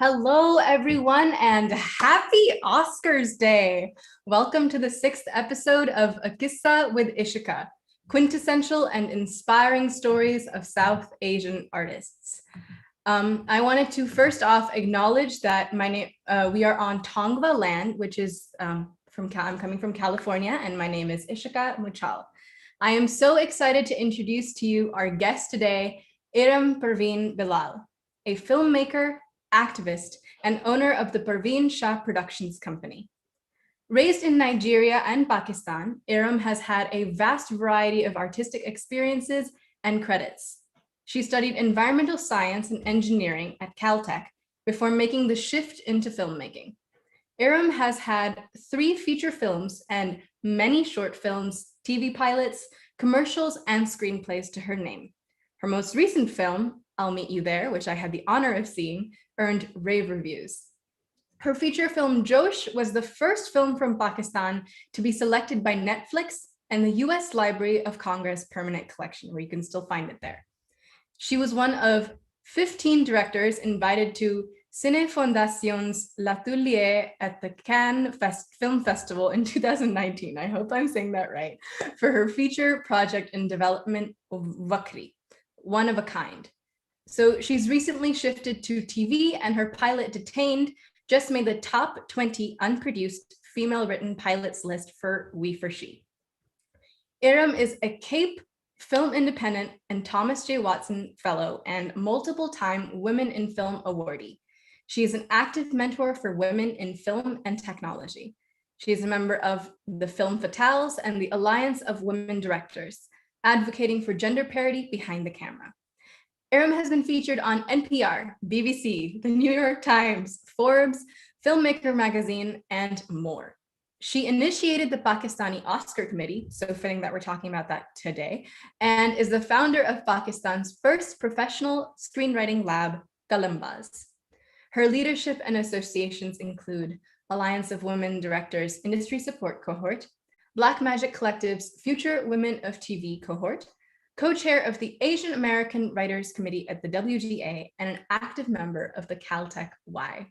Hello, everyone, and happy Oscars Day. Welcome to the 6th episode of A QISSAA with Ishika, quintessential and inspiring stories of South Asian artists. I wanted to first off acknowledge that we are on Tongva land, which is I'm coming from California, and my name is Ishika Muchal. I am so excited to introduce to you our guest today, Iram Parveen Bilal, a filmmaker, activist, and owner of the Parveen Shah Productions company. Raised in Nigeria and Pakistan, Iram has had a vast variety of artistic experiences and credits. She studied environmental science and engineering at CalTech before making the shift into filmmaking. Iram has had 3 feature films and many short films, TV pilots, commercials, and screenplays to her name. Her most recent film, I'll Meet You There, which I had the honor of seeing, earned rave reviews. Her feature film Josh was the first film from Pakistan to be selected by Netflix and the US Library of Congress Permanent Collection, where you can still find it there. She was one of 15 directors invited to Cinefondation's L'Atelier at the Cannes Film Festival in 2019. I hope I'm saying that right, for her feature project in development of WAKHRI, One of a Kind. So she's recently shifted to TV, and her pilot DETAINED just made the top 20 unproduced female written pilots list for WeForShe. Iram is a Cape Film Independent and Thomas J. Watson Fellow and multiple-time Women in Film awardee. She is an active mentor for women in film and technology. She is a member of the Film Fatales and the Alliance of Women Directors, advocating for gender parity behind the camera. Iram has been featured on NPR, BBC, the New York Times, Forbes, Filmmaker magazine, and more. She initiated the Pakistani Oscar Committee, so fitting that we're talking about that today, and is the founder of Pakistan's first professional screenwriting lab, Kalambaz. Her leadership and associations include Alliance of Women Directors Industry Support Cohort, Black Magic Collective's Future Women of TV Cohort, co-chair of the Asian American Writers Committee at the WGA, and an active member of the CalTech Y.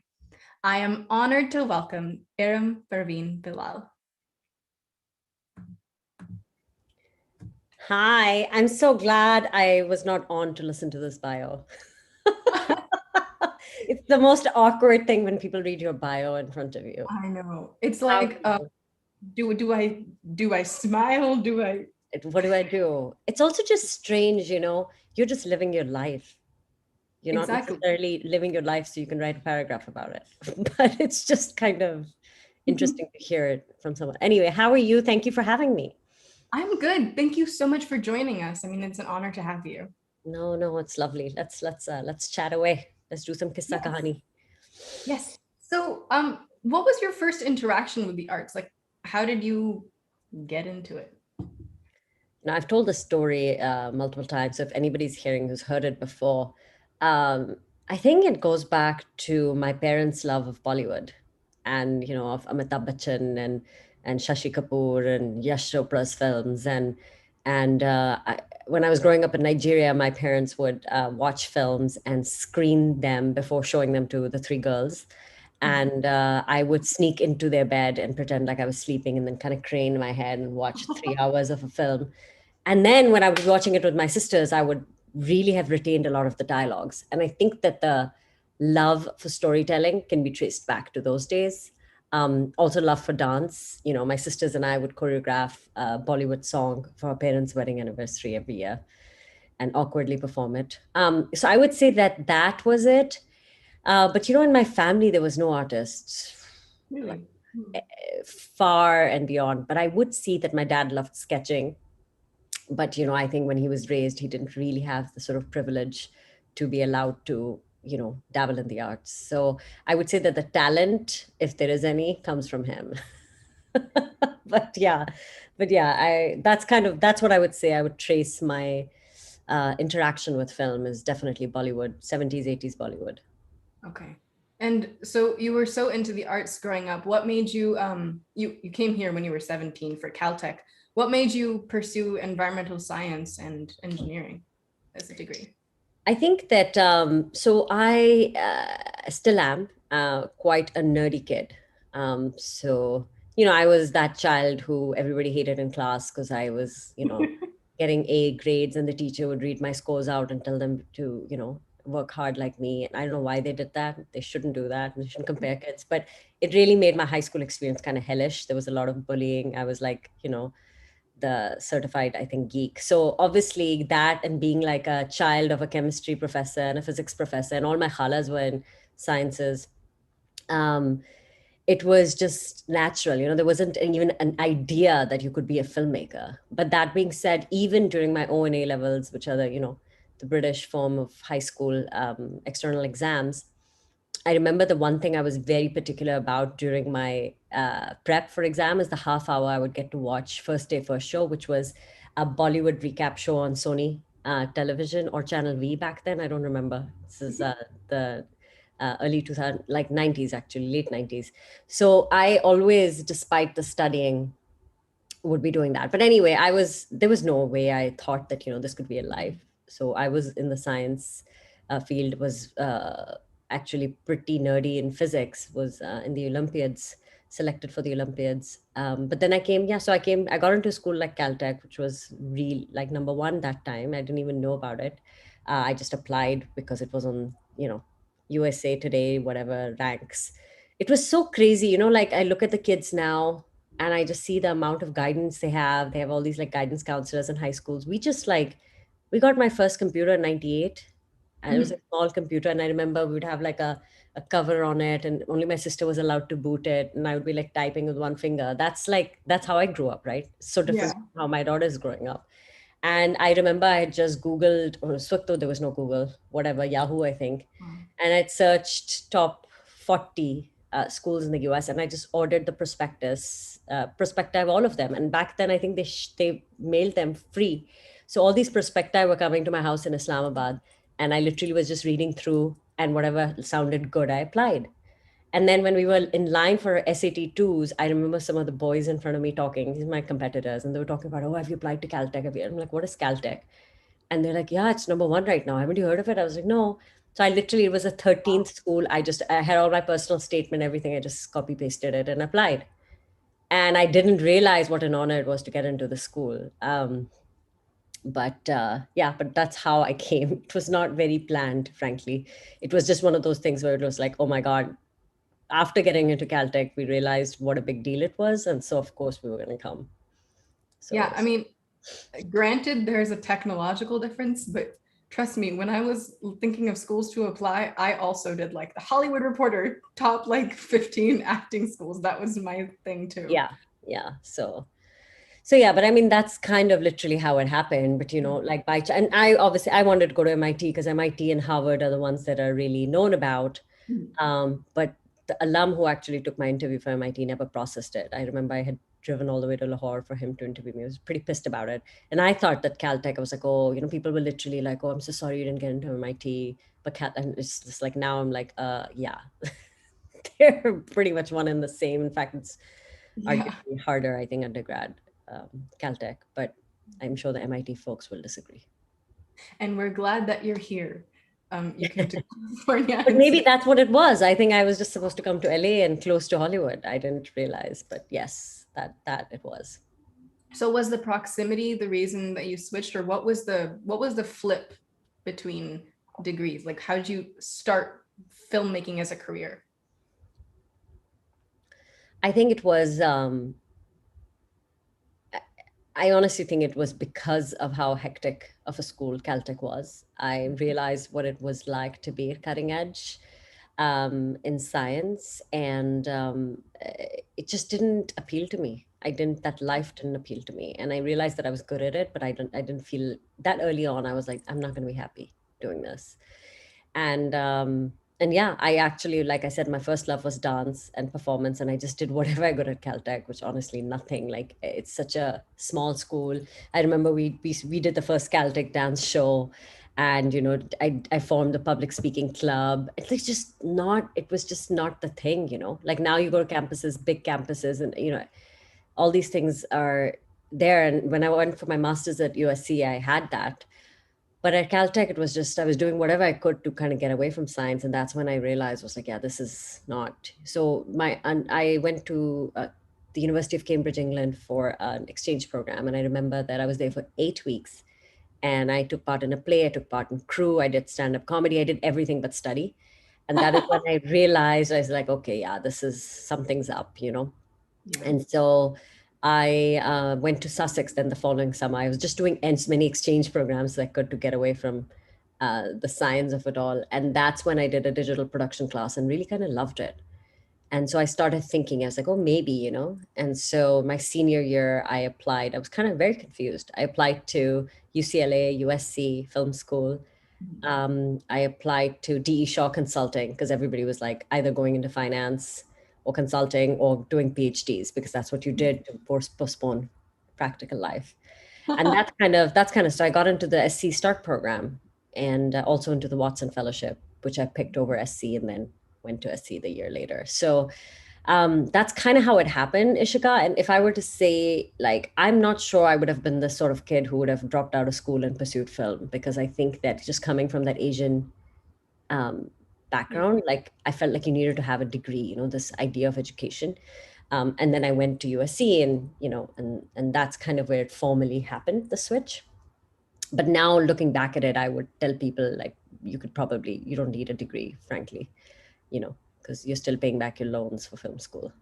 I am honored to welcome Iram Parveen Bilal. Hi, I'm so glad I was not on to listen to this bio. It's the most awkward thing when people read your bio in front of you. I know. It's like, do I smile? What do I do? It's also just strange, you're just living your life. You're not necessarily living your life so you can write a paragraph about it. But it's just kind of interesting to hear it from someone. Anyway, how are you? Thank you for having me. I'm good. Thank you so much for joining us. I mean, it's an honor to have you. No, it's lovely. Let's chat away. Let's do some QISSAA kahani. Yes. So, what was your first interaction with the arts? Like, how did you get into it? Now, I've told this story multiple times, so if anybody's hearing who's heard it before, I think it goes back to my parents' love of Bollywood and, of Amitabh Bachchan and Shashi Kapoor and Yash Chopra's films. And when I was growing up in Nigeria, my parents would watch films and screen them before showing them to the 3 girls. And I would sneak into their bed and pretend like I was sleeping and then kind of crane my head and watch 3 hours of a film. And then when I was watching it with my sisters, I would really have retained a lot of the dialogues. And I think that the love for storytelling can be traced back to those days. Also love for dance. My sisters and I would choreograph a Bollywood song for our parents' wedding anniversary every year and awkwardly perform it. So I would say that was it. But in my family, there was no artists. Really? Far and beyond. But I would see that my dad loved sketching. But, I think when he was raised, he didn't really have the sort of privilege to be allowed to, dabble in the arts. So I would say that the talent, if there is any, comes from him. But that's what I would say. I would trace my interaction with film is definitely Bollywood, 70s, 80s Bollywood. Okay. And so you were so into the arts growing up. What made you, you came here when you were 17 for CalTech. What made you pursue environmental science and engineering as a degree? I think that, so I still am quite a nerdy kid. So, I was that child who everybody hated in class because I was, getting A grades, and the teacher would read my scores out and tell them to, work hard like me. And I don't know why they did that. They shouldn't do that. They shouldn't compare kids. But it really made my high school experience kind of hellish. There was a lot of bullying. I was like, the certified, I think, geek. So obviously that, and being like a child of a chemistry professor and a physics professor, and all my khalas were in sciences, um, it was just natural. There wasn't even an idea that you could be a filmmaker. But that being said, even during my O&A levels, which are the British form of high school external exams, I remember the one thing I was very particular about during my prep for exam is the half hour I would get to watch First Day First Show, which was a Bollywood recap show on Sony television, or Channel V back then. I don't remember. This is the early 2000, like 90s, actually, late 90s. So I always, despite the studying, would be doing that. But anyway, there was no way I thought that, this could be a life. So I was in the science field, was actually pretty nerdy in physics, was in the Olympiads, selected for the Olympiads. But then I got into a school like CalTech, which was real, like number one that time. I didn't even know about it. I just applied because it was on, USA Today, whatever ranks. It was so crazy, like I look at the kids now and I just see the amount of guidance they have. They have all these like guidance counselors in high schools. We got my first computer in 98, and it was a small computer. And I remember we would have like a cover on it, and only my sister was allowed to boot it. And I would be like typing with one finger. That's how I grew up, right? So different Yeah. from how my daughter is growing up. And I remember I had just Googled, or Swifto, there was no Google, whatever, Yahoo, I think. And I'd searched top 40 schools in the US, and I just ordered the prospective, all of them. And back then, I think they mailed them free. So all these prospecti were coming to my house in Islamabad, and I literally was just reading through, and whatever sounded good, I applied. And then when we were in line for SAT twos, I remember some of the boys in front of me talking, these are my competitors, and they were talking about, oh, have you applied to CalTech? I'm like, what is CalTech? And they're like, yeah, it's number one right now. Haven't you heard of it? I was like, no. So it was a 13th school. I had all my personal statement, everything. I just copy pasted it and applied. And I didn't realize what an honor it was to get into the school. But that's how I came. It was not very planned, frankly. It was just one of those things where it was like, oh my God, after getting into CalTech, we realized what a big deal it was. And so, of course, we were going to come. Yeah, I mean, granted, there's a technological difference, but trust me, when I was thinking of schools to apply, I also did like the Hollywood Reporter top like 15 acting schools. That was my thing too. Yeah. So yeah, but I mean, that's kind of literally how it happened. But, like and I wanted to go to MIT because MIT and Harvard are the ones that are really known about. But the alum who actually took my interview for MIT never processed it. I remember I had driven all the way to Lahore for him to interview me. I was pretty pissed about it. And I thought that CalTech, I was like, oh, people were literally like, oh, I'm so sorry you didn't get into MIT. But and it's just like, now I'm like, yeah, they're pretty much one and the same. In fact, it's arguably harder, I think, undergrad, CalTech, but I'm sure the MIT folks will disagree. And we're glad that you're here. You came to California. But maybe that's what it was. I think I was just supposed to come to LA and close to Hollywood. I didn't realize, but yes, that it was. So was the proximity the reason that you switched, or what was the flip between degrees? Like, how did you start filmmaking as a career? I think it was, I honestly think it was because of how hectic of a school CalTech was. I realized what it was like to be cutting edge in science, and it just didn't appeal to me. That life didn't appeal to me. And I realized that I was good at it, but I didn't feel that early on. I was like, I'm not going to be happy doing this. And yeah, I actually, like I said, my first love was dance and performance, and I just did whatever I could at CalTech, which honestly nothing. Like, it's such a small school. I remember we did the first CalTech dance show, and I formed a public speaking club. It was just not the thing. Like, now you go to campuses, big campuses, and all these things are there. And when I went for my master's at USC, I had that. But at CalTech, it was just, I was doing whatever I could to kind of get away from science. And that's when I realized, was like, yeah, this is not. So and I went to the University of Cambridge, England for an exchange program. And I remember that I was there for 8 weeks, and I took part in a play, I took part in crew, I did stand-up comedy, I did everything but study. And that is when I realized, I was like, okay, yeah, this is, something's up, you know? Yeah. And so I went to Sussex then the following summer. I was just doing as many exchange programs as I could to get away from the science of it all. And that's when I did a digital production class and really kind of loved it. And so I started thinking, I was like, oh, maybe, you know. And so my senior year, I applied. I was kind of very confused. I applied to UCLA, USC Film School. I applied to DE Shaw Consulting because everybody was like either going into finance or consulting or doing PhDs, because that's what you did to postpone practical life. And that's kind of so I got into the SC Start program, and also into the Watson Fellowship, which I picked over SC and then went to SC the year later. So that's kind of how it happened, Ishika. And if I were to say, like, I'm not sure I would have been the sort of kid who would have dropped out of school and pursued film, because I think that just coming from that Asian um, background, like, I felt like you needed to have a degree, you know, this idea of education. And then I went to USC, and, you know, and that's kind of where it formally happened, the switch. But now looking back at it, I would tell people, like, you don't need a degree, frankly, you know, because you're still paying back your loans for film school.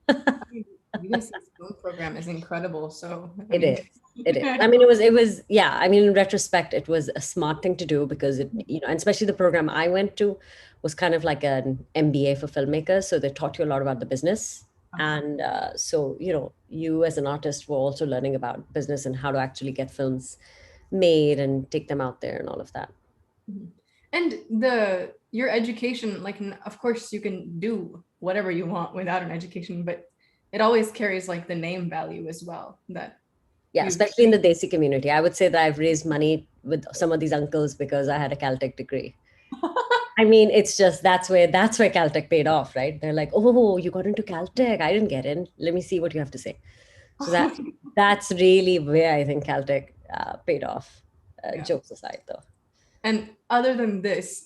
USC's film program is incredible. So, I It mean, is. It is. I mean, it was, yeah. I mean, in retrospect, it was a smart thing to do, because it, you know, and especially the program I went to was kind of like an MBA for filmmakers. So they taught you a lot about the business. And so, you know, you as an artist were also learning about business and how to actually get films made and take them out there and all of that. and your education, like, of course you can do whatever you want without an education, but it always carries like the name value as well, that Yeah, you've especially in the Desi community. I would say that I've raised money with some of these uncles because I had a CalTech degree. I mean, it's just that's where CalTech paid off, right? They're like, "Oh, you got into CalTech. I didn't get in. Let me see what you have to say." So that's really where I think CalTech paid off. yeah. Jokes aside, though. And other than this,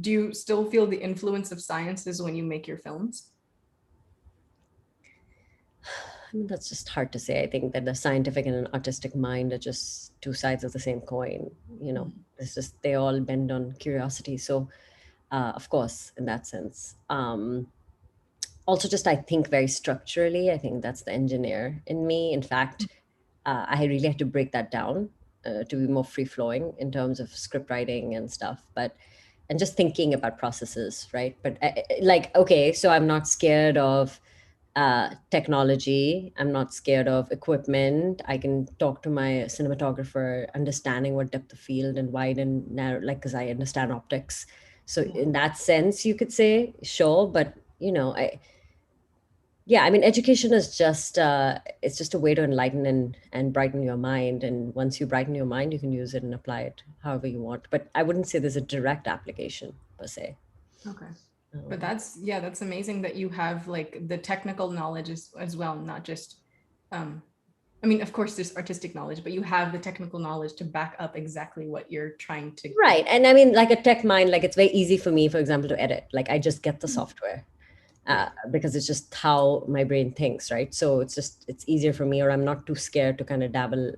do you still feel the influence of sciences when you make your films? I mean, that's just hard to say. I think that the scientific and an artistic mind are just two sides of the same coin. You know, it's just they all bend on curiosity. So, of course, in that sense. Also, just I think very structurally. I think that's the engineer in me. In fact, I really had to break that down to be more free flowing in terms of script writing and stuff. But and just thinking about processes, right? But like, okay, so I'm not scared of technology. I'm not scared of equipment. I can talk to my cinematographer, understanding what depth of field and wide and narrow, like, because I understand optics. So in that sense, you could say, sure, but you know, yeah, I mean, education is just it's just a way to enlighten and brighten your mind. And once you brighten your mind, you can use it and apply it however you want. But I wouldn't say there's a direct application per se. Okay. But that's amazing that you have like the technical knowledge as well, not just I mean, of course there's artistic knowledge, but you have the technical knowledge to back up exactly what you're trying to. Right. And I mean, like a tech mind, like it's very easy for me, for example, to edit. Like I just get the software because it's just how my brain thinks, right? So it's easier for me, or I'm not too scared to kind of dabble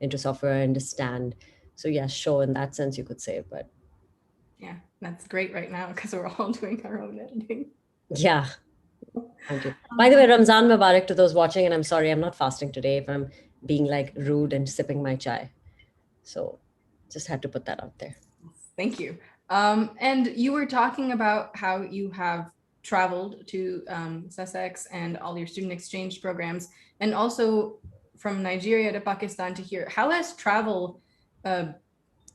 into software, understand. So yeah, sure, in that sense, you could say, but. Yeah, that's great right now because we're all doing our own editing. Yeah. Thank you. By the way, Ramzan Mubarak to those watching, and I'm sorry, I'm not fasting today if I'm being like rude and sipping my chai. So just had to put that out there. Thank you. And you were talking about how you have traveled to Sussex and all your student exchange programs, and also from Nigeria to Pakistan to here. How has travel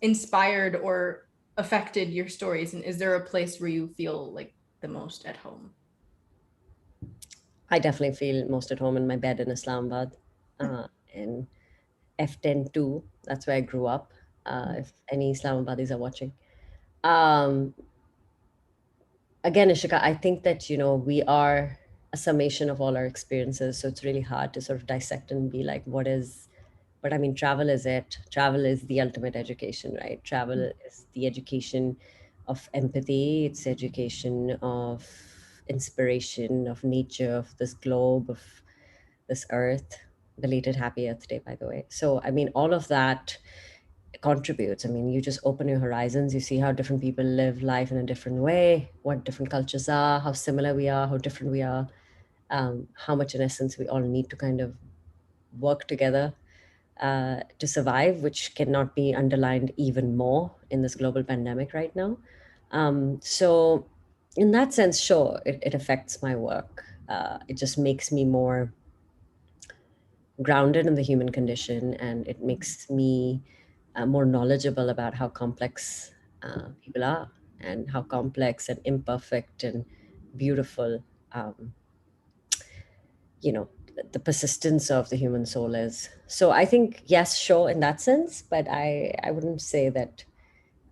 inspired or affected your stories? And is there a place where you feel like the most at home? I definitely feel most at home in my bed in Islamabad, in F102. That's where I grew up. If any Islamabadis are watching. Um, Again, Ishika, I think that, you know, we are a summation of all our experiences. So it's really hard to sort of dissect and be like, what is But I mean, travel is it. Travel is the ultimate education, right? Travel is the education of empathy. It's education of inspiration, of nature, of this globe, of this earth. Belated happy Earth Day, by the way. So, I mean, all of that contributes. I mean, you just open your horizons, you see how different people live life in a different way, what different cultures are, how similar we are, how different we are, how much in essence we all need to kind of work together to survive, which cannot be underlined even more in this global pandemic right now. So, in that sense, sure, it affects my work. It just makes me more grounded in the human condition, and it makes me more knowledgeable about how complex people are, and how complex and imperfect and beautiful, um, you know, the persistence of the human soul is. So I think yes, sure, in that sense, but I wouldn't say that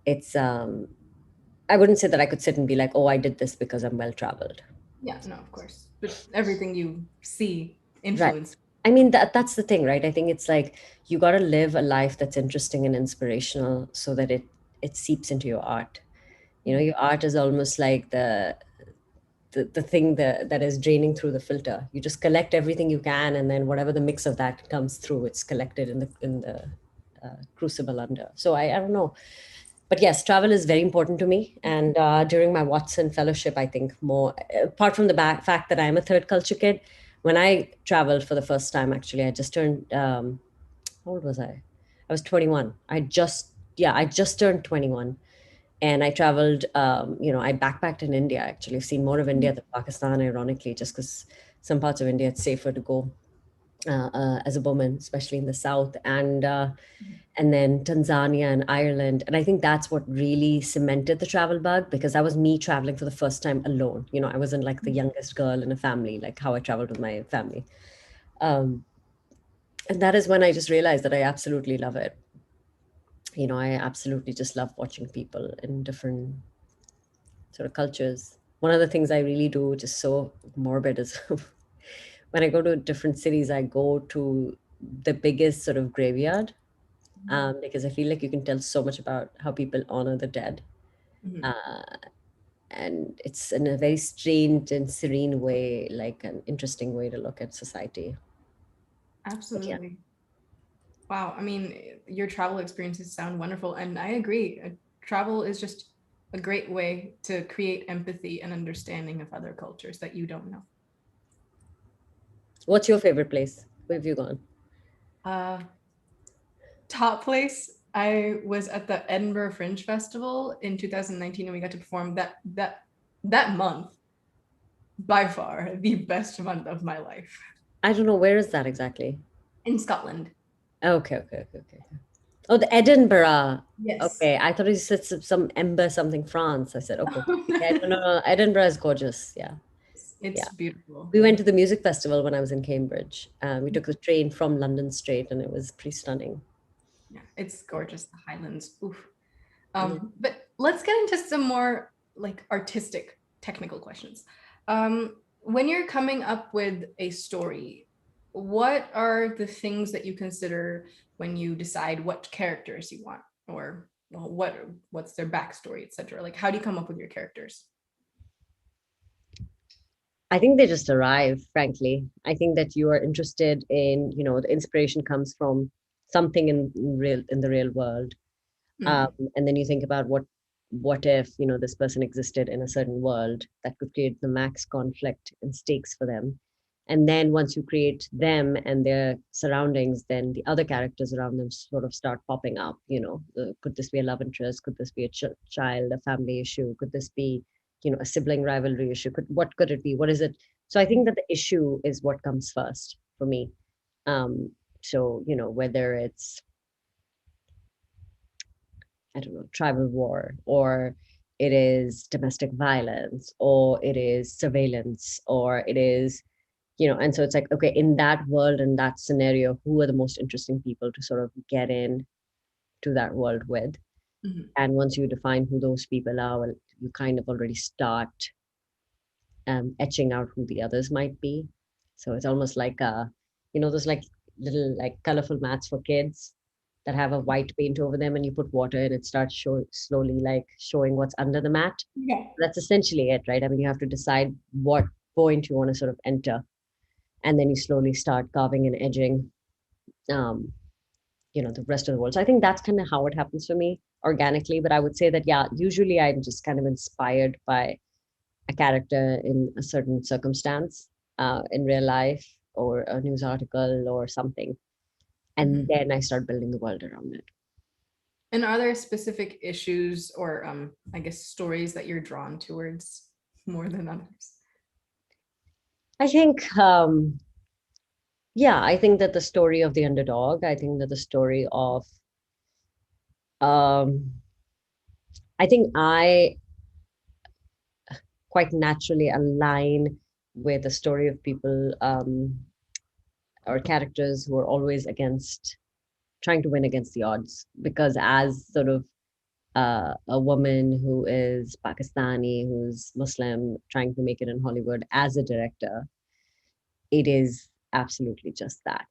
it's I wouldn't say that I could sit and be like, oh, I did this because I'm well traveled. Yeah, no, of course. But everything you see Right. influence. I mean, that's the thing, right? I think it's like you got to live a life that's interesting and inspirational so that it seeps into your art. You know, your art is almost like the thing that is draining through the filter. You just collect everything you can, and then whatever the mix of that comes through, it's collected in the crucible under. So I don't know, but yes, travel is very important to me. And during my Watson fellowship, I think more, apart from the fact that I'm a third culture kid, when I traveled for the first time, actually, I just turned, how old was I? I was 21. I just turned 21. And I traveled, I backpacked in India, actually. I've seen more of India than Pakistan, ironically, just because some parts of India, it's safer to go as a woman, especially in the south, and then Tanzania and Ireland. And I think that's what really cemented the travel bug, because that was me traveling for the first time alone. You know, I wasn't like the youngest girl in a family, like how I traveled with my family. Um, and that is when I just realized that I absolutely love it. You know, I absolutely just love watching people in different sort of cultures. One of the things I really do, which is so morbid, is when I go to different cities, I go to the biggest sort of graveyard, because I feel like you can tell so much about how people honor the dead. Mhm. Uh, and it's in a very strange and serene way, like an interesting way to look at society. But yeah, Absolutely. Wow. I mean, your travel experiences sound wonderful. And I agree. Travel is just a great way to create empathy and understanding of other cultures that you don't know. what's your favorite place? Where have you gone? Uh, Top place, I was at the Edinburgh Fringe Festival in 2019, and we got to perform that month. By far, the best month of my life I don't know, where is that exactly? in Scotland. Okay, okay, okay, okay. Oh, the Edinburgh. Yes. Okay, I thought you said some Ember something France. I said okay. Yeah, no, no, no. Edinburgh is gorgeous. Yeah, It's yeah. beautiful. We went to the music festival when I was in Cambridge. We took the train from London straight, and it was pretty stunning. Yeah, it's Yeah. gorgeous. The Highlands. Oof. Yeah. But let's get into some more like artistic, technical questions. When you're coming up with a story, what are the things that you consider when you decide what characters you want, or well, what's their backstory, etc.? Like, how do you come up with your characters? I think they just arrive, frankly. I think that you are interested in, the inspiration comes from something in the real world. um, Mhm, and then you think about what if this person existed in a certain world that could create the max conflict and stakes for them. And then once you create them and their surroundings, then the other characters around them sort of start popping up. Could this be a love interest? Could this be a child, a family issue? Could this be a sibling rivalry issue? What could it be? What is it? So I think that the issue is what comes first for me. So whether it's, I don't know, tribal war, or it is domestic violence, or it is surveillance, or it is, and so it's like, okay, in that world, in that scenario, who are the most interesting people to sort of get in to that world with? mhm. And once you define who those people are, well, you kind of already start etching out who the others might be. So it's almost like, there's like little like colorful mats for kids that have a white paint over them, and you put water and it starts slowly like showing what's under the mat. Yeah. That's essentially it, right? I mean, you have to decide what point you want to sort of enter, and then you slowly start carving and edging, um, the rest of the world. So I think that's kind of how it happens for me organically. But I would say that, yeah, usually I'm just kind of inspired by a character in a certain circumstance in real life or a news article or something. And then I start building the world around it. And are there specific issues or I guess stories that you're drawn towards more than others? I think, yeah, I think that the story of the underdog, I think that the story of, um, I think I quite naturally align with the story of people or characters who are always trying to win against the odds. Because as sort of a woman who is Pakistani, who's Muslim, trying to make it in Hollywood as a director, it is absolutely just that.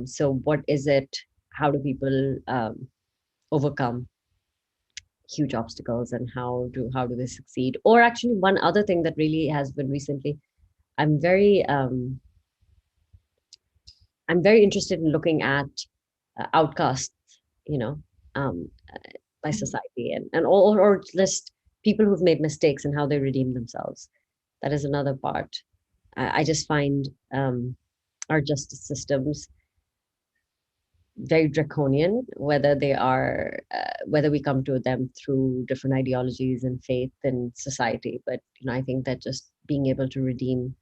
So what is it? How do people overcome huge obstacles, and how do they succeed? Or actually, one other thing that really has been recently, I'm very interested in looking at outcasts, you know, um, by society, and or just people who've made mistakes and how they redeem themselves. That is another part. I just find our justice systems very draconian, whether they are whether we come to them through different ideologies and faith and society. But I think that just being able to redeem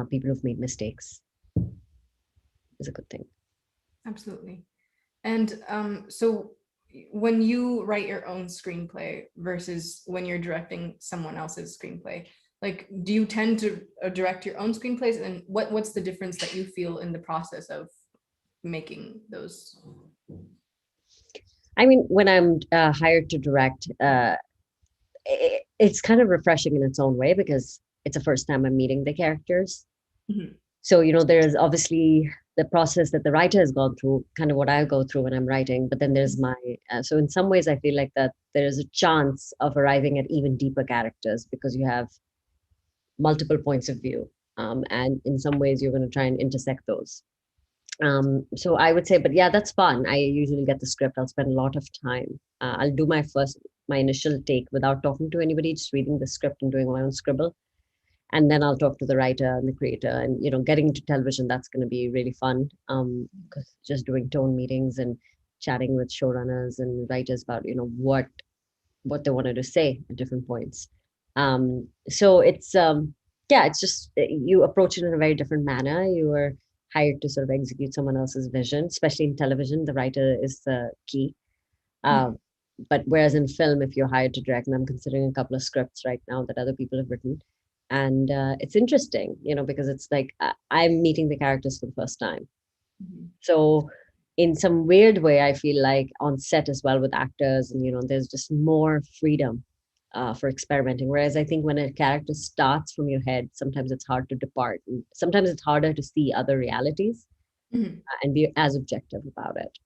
people who've made mistakes is a good thing. Absolutely. And so when you write your own screenplay versus when you're directing someone else's screenplay, like, do you tend to direct your own screenplays, and what's the difference that you feel in the process of making those? I mean, when I'm hired to direct, it's kind of refreshing in its own way, because it's the first time I'm meeting the characters. Mhm. So, there's obviously the process that the writer has gone through, kind of what I go through when I'm writing. But then there's so in some ways, I feel like that there is a chance of arriving at even deeper characters, because you have multiple points of view. And in some ways, you're going to try and intersect those. So I would say, but yeah, that's fun. I usually get the script. I'll spend a lot of time. I'll do my initial take without talking to anybody, just reading the script and doing my own scribble. And then I'll talk to the writer and the creator. And, getting into television, that's going to be really fun. Because just doing tone meetings and chatting with showrunners and writers about, what they wanted to say at different points. So yeah, it's just you approach it in a very different manner. You are hired to sort of execute someone else's vision, especially in television. The writer is the key. But whereas in film, if you're hired to direct, and I'm considering a couple of scripts right now that other people have written, and it's interesting, because it's like I'm meeting the characters for the first time. So in some weird way, I feel like on set as well with actors, and there's just more freedom for experimenting. Whereas I think when a character starts from your head, sometimes it's hard to depart. And sometimes it's harder to see other realities and be as objective about it.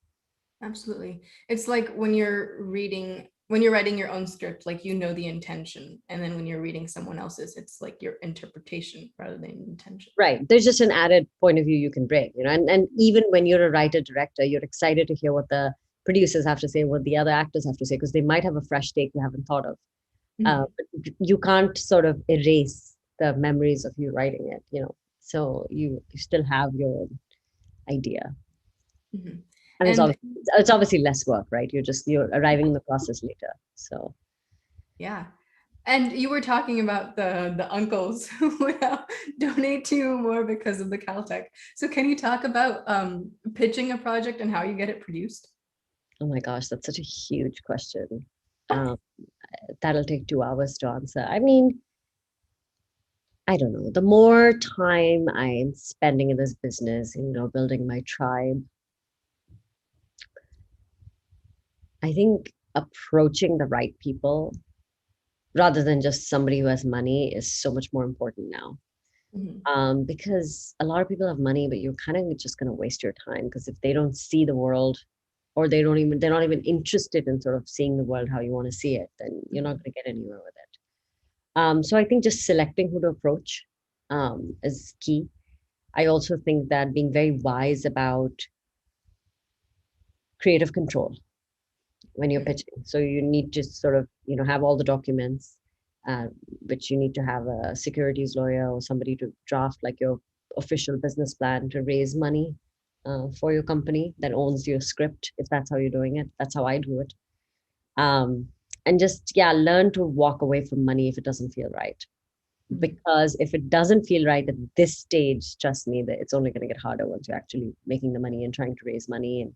Absolutely. It's like when you're writing your own script, like the intention, and then when you're reading someone else's, it's like your interpretation rather than intention. Right. There's just an added point of view you can bring, and even when you're a writer director, you're excited to hear what the producers have to say, what the other actors have to say, because they might have a fresh take you haven't thought of. But you can't sort of erase the memories of you writing it, so you still have your own idea. And it's obviously less work, right? You're arriving in the process later. So yeah. And you were talking about the uncles who would donate to you more because of the CalTech. So can you talk about pitching a project and how you get it produced? Oh my gosh, that's such a huge question. That'll take 2 hours to answer. I mean, I don't know. The more time I'm spending in this business, building my tribe, I think approaching the right people rather than just somebody who has money is so much more important now. Because a lot of people have money, but you're kind of just going to waste your time, because if they don't see the world, or they're not even interested in sort of seeing the world how you want to see it, then you're not going to get anywhere with it. So I think just selecting who to approach is key. I also think that being very wise about creative control when you're pitching. So you need to sort of, have all the documents, uh, which you need to have a securities lawyer or somebody to draft like your official business plan to raise money for your company that owns your script, if that's how you're doing it. That's how I do it. Um, and just, yeah, learn to walk away from money if it doesn't feel right. Because if it doesn't feel right at this stage, trust me, that it's only going to get harder once you're actually making the money and trying to raise money,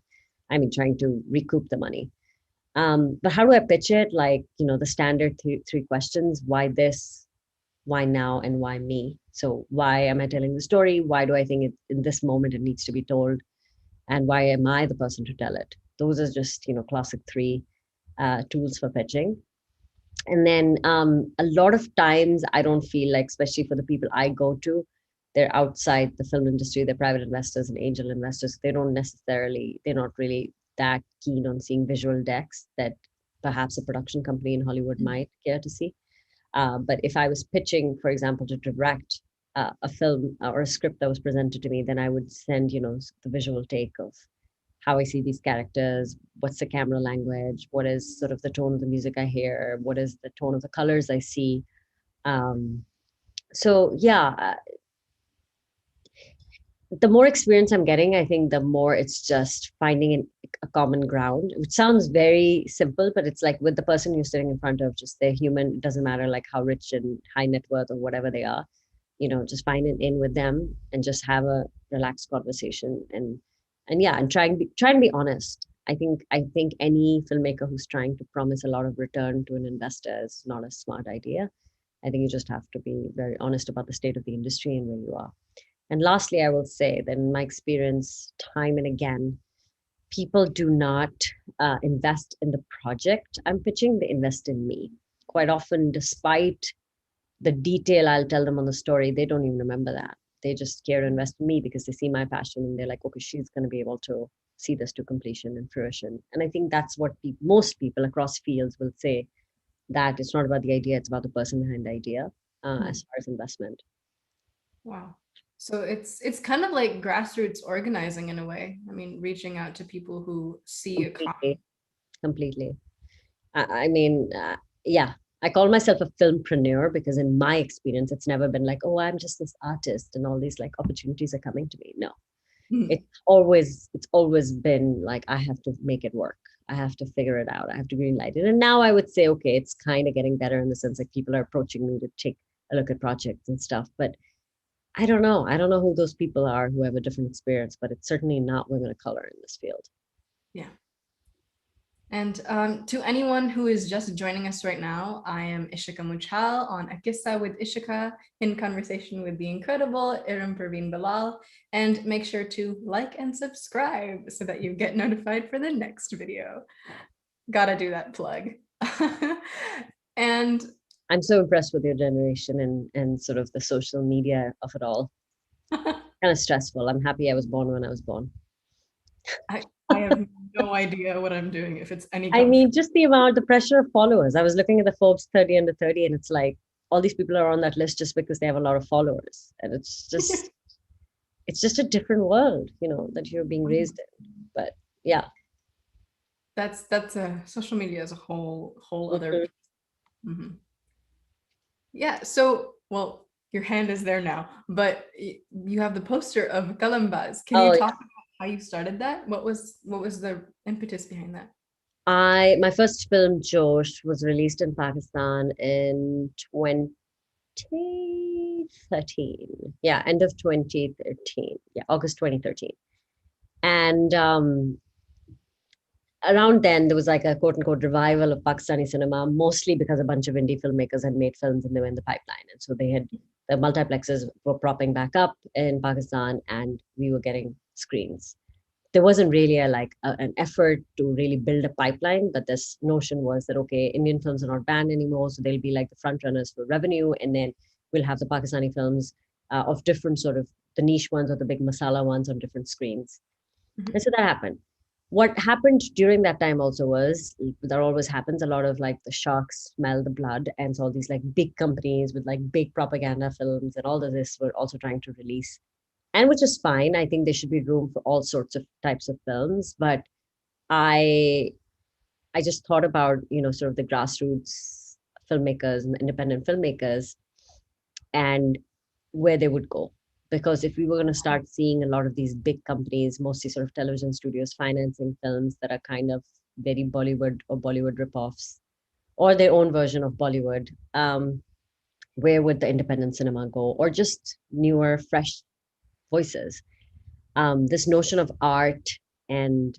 and trying to recoup the money. But how do I pitch it? Like, the standard three questions: why this, why now, and why me? So why am I telling the story? Why do I think in this moment it needs to be told? And why am I the person to tell it? Those are just, classic three tools for pitching. And then a lot of times I don't feel like, especially for the people I go to, they're outside the film industry, they're private investors and angel investors. They're not really that keen on seeing visual decks that perhaps a production company in Hollywood might care to see. But if I was pitching, for example, to direct a film or a script that was presented to me, then I would send, the visual take of how I see these characters, what's the camera language, what is sort of the tone of the music I hear, what is the tone of the colors I see. So yeah, the more experience I'm getting, I think the more it's just finding a common ground, which sounds very simple, but it's like with the person you're sitting in front of, just they're human. It doesn't matter like how rich and high net worth or whatever they are, just find it in with them and just have a relaxed conversation, and yeah, and try and be honest. I think any filmmaker who's trying to promise a lot of return to an investor is not a smart idea. I think you just have to be very honest about the state of the industry and where you are. And lastly, I will say that in my experience, time and again, people do not invest in the project I'm pitching, they invest in me. Quite often, despite the detail I'll tell them on the story, they don't even remember that. They just care to invest in me because they see my passion and they're like, okay, she's going to be able to see this to completion and fruition. And I think that's what most people across fields will say, that it's not about the idea, it's about the person behind the idea as far as investment. Wow. So it's kind of like grassroots organizing in a way. I mean, reaching out to people who see a common. Completely. Yeah, I call myself a filmpreneur because in my experience, it's never been like, oh, I'm just this artist and all these like opportunities are coming to me. No, it's always been like, I have to make it work. I have to figure it out. I have to greenlight it. And now I would say, okay, it's kind of getting better in the sense like people are approaching me to take a look at projects and stuff. But I don't know. I don't know who those people are who have a different experience, but it's certainly not women of color in this field. Yeah. And to anyone who is just joining us right now, I am Ishika Muchal on A QISSAA with Ishika, in conversation with the incredible Iram Parveen Bilal. And make sure to like and subscribe so that you get notified for the next video. Gotta do that plug. And I'm so impressed with your generation and sort of the social media of it all. Kind of stressful. I'm happy I was born when I was born. I have no idea what I'm doing if it's any. Just the pressure of followers. I was looking at the Forbes 30 under 30, and it's like all these people are on that list just because they have a lot of followers, and it's just a different world, that you're being raised in. But yeah, that's a social media as a whole other. Yeah. So, well, your hand is there now, but you have the poster of Kalambaz. Can you talk about how you started that? What was the impetus behind that? My first film, Josh, was released in Pakistan in 2013. Yeah, end of 2013. Yeah, August 2013. And around then, there was like a quote unquote revival of Pakistani cinema, mostly because a bunch of indie filmmakers had made films and they were in the pipeline. And so the multiplexes were propping back up in Pakistan and we were getting screens. There wasn't really an effort to really build a pipeline, but this notion was that, okay, Indian films are not banned anymore, so they'll be like the front runners for revenue, and then we'll have the Pakistani films of different sort of the niche ones or the big masala ones on different screens. Mhm. And so that happened. What happened during that time also was, that always happens, a lot of like the sharks smell the blood, and so all these like big companies with like big propaganda films and all of this were also trying to release, and which is fine. I think there should be room for all sorts of types of films, but I I just thought about, sort of the grassroots filmmakers and independent filmmakers and where they would go. Because if we were going to start seeing a lot of these big companies, mostly sort of television studios, financing films that are kind of very Bollywood or Bollywood ripoffs or their own version of Bollywood, where would the independent cinema go? Or just newer, fresh voices. This notion of art and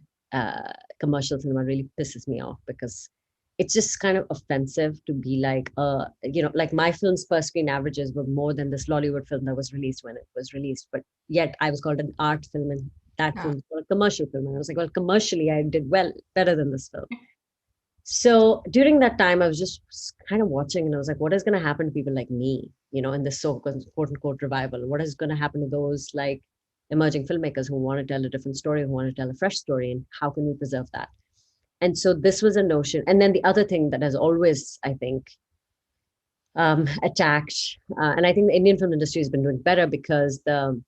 commercial cinema really pisses me off, because it's just kind of offensive to be like, like my film's per screen averages were more than this Lollywood film that was released when it was released, but yet I was called an art film and that Yeah. film was called a commercial film. And I was like, well, commercially, I did well, better than this film. So during that time, I was just kind of watching, and I was like, what is going to happen to people like me, in this so quote unquote revival? What is going to happen to those like emerging filmmakers who want to tell a different story, who want to tell a fresh story, and how can we preserve that? And so this was a notion. And then the other thing that has always, I think, attacked, and I think the Indian film industry has been doing better, because the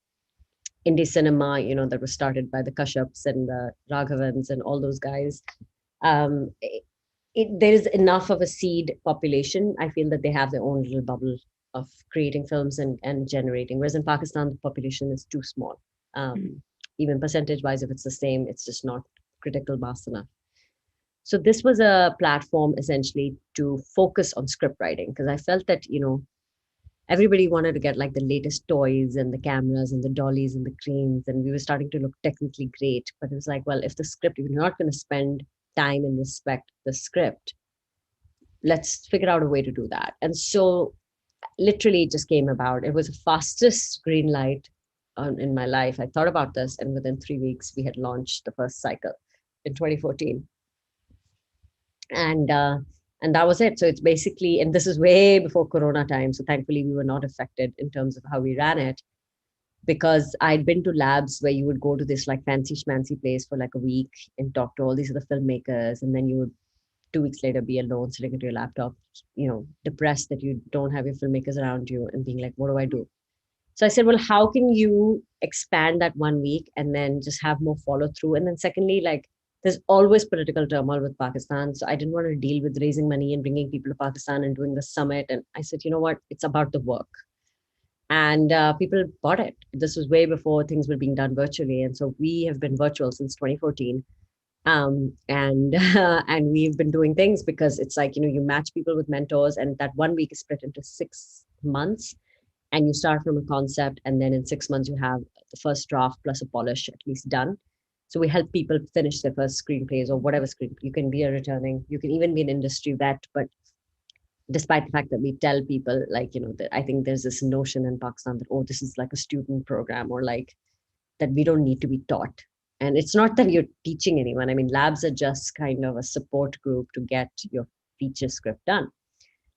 indie cinema, that was started by the Kashyaps and the Raghavans and all those guys, um, there is enough of a seed population. I feel that they have their own little bubble of creating films and generating. Whereas in Pakistan, the population is too small. Even percentage wise, if it's the same, it's just not critical mass enough. So this was a platform essentially to focus on script writing, because I felt that, everybody wanted to get like the latest toys and the cameras and the dollies and the cranes, and we were starting to look technically great. But it was like, well, if the script, if you're not going to spend time and respect the script, let's figure out a way to do that. And so literally it just came about. It was the fastest green light in my life. I thought about this, and within 3 weeks we had launched the first cycle in 2014. And that was it. So it's basically, and this is way before Corona time, so thankfully we were not affected in terms of how we ran it, because I'd been to labs where you would go to this like fancy schmancy place for like a week and talk to all these other filmmakers, and then you would 2 weeks later be alone sitting at your laptop, depressed that you don't have your filmmakers around you, and being like, what do I do? So I said, well, how can you expand that 1 week and then just have more follow through? And then secondly, like, there's always political turmoil with Pakistan. So I didn't want to deal with raising money and bringing people to Pakistan and doing the summit. And I said, you know what? It's about the work. And people bought it. This was way before things were being done virtually. And so we have been virtual since 2014. And and we've been doing things because it's like, you match people with mentors, and that 1 week is split into 6 months, and you start from a concept, and then in 6 months you have the first draft plus a polish at least done. So we help people finish their first screenplays or whatever screen. You can be a returning, you can even be an industry vet, but despite the fact that we tell people like, that I think there's this notion in Pakistan that, oh, this is like a student program, or like that we don't need to be taught. And it's not that you're teaching anyone. I mean, labs are just kind of a support group to get your feature script done.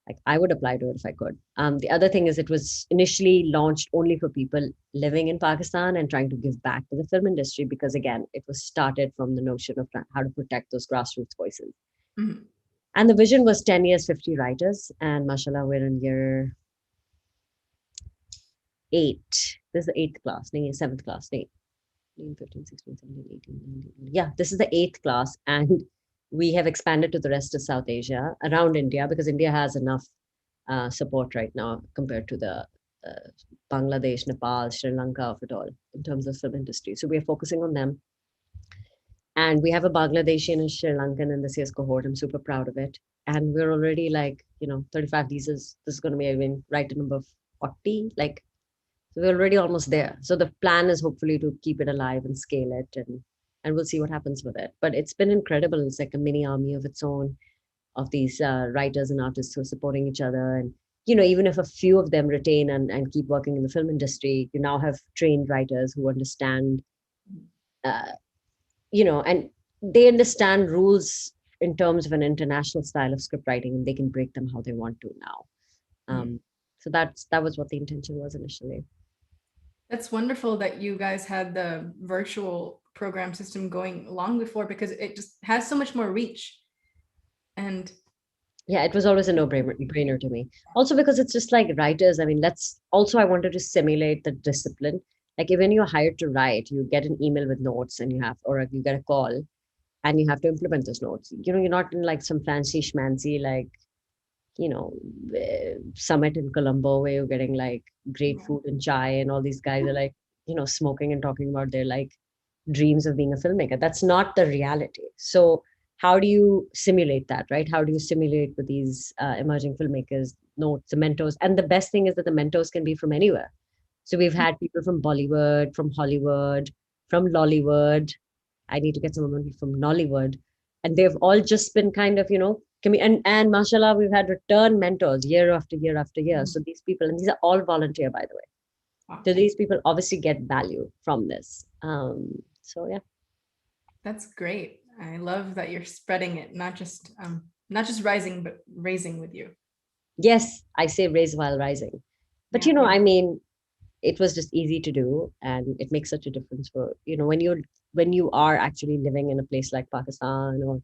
Like, I would apply to it if I could. The other thing is, it was initially launched only for people living in Pakistan and trying to give back to the film industry, because again, it was started from the notion of how to protect those grassroots voices. Mhm. And the vision was 10 years, 50 writers. And mashallah, we're in year 8. This is the 8th class, 7th class, 15, 16, 17, 18, 19. Yeah, this is the 8th class. And we have expanded to the rest of South Asia, around India, because India has enough support right now compared to the Bangladesh, Nepal, Sri Lanka of it all in terms of film industry. So we are focusing on them. And we have a Bangladeshi and a Sri Lankan in this year's cohort. I'm super proud of it. And we're already like, 35 visas. This is going to be, I mean, right to number 40. Like, so we're already almost there. So the plan is hopefully to keep it alive and scale it, and we'll see what happens with it. But it's been incredible. It's like a mini army of its own, of these writers and artists who are supporting each other. And, even if a few of them retain and keep working in the film industry, you now have trained writers who understand, uh, and they understand rules in terms of an international style of script writing, and they can break them how they want to now. So that was what the intention was initially. That's wonderful that you guys had the virtual program system going long before, because it just has so much more reach. And Yeah, it was always a no-brainer to me. Also because it's just like writers. I mean, let's also I wanted to simulate the discipline. Like when you're hired to write, you get an email with notes and or you get a call and you have to implement those notes. You're not in like some fancy schmancy like, you know, summit in Colombo where you're getting like great food and chai and all these guys are like, smoking and talking about their like dreams of being a filmmaker. That's not the reality. So how do you simulate that, right? How do you simulate with these emerging filmmakers, notes, the mentors? And the best thing is that the mentors can be from anywhere. So we've had people from Bollywood, from Hollywood, from Lollywood. I need to get someone from Nollywood. And they've all just been kind of, and mashallah, we've had return mentors year after year after year. So these people, and these are all volunteer, by the way. wow, So these people obviously get value from this. So yeah. that's great. I love that you're spreading it, not just rising, but raising with you. Yes, I say raise while rising. But Yeah. I mean, it was just easy to do and it makes such a difference for, when you are actually living in a place like Pakistan or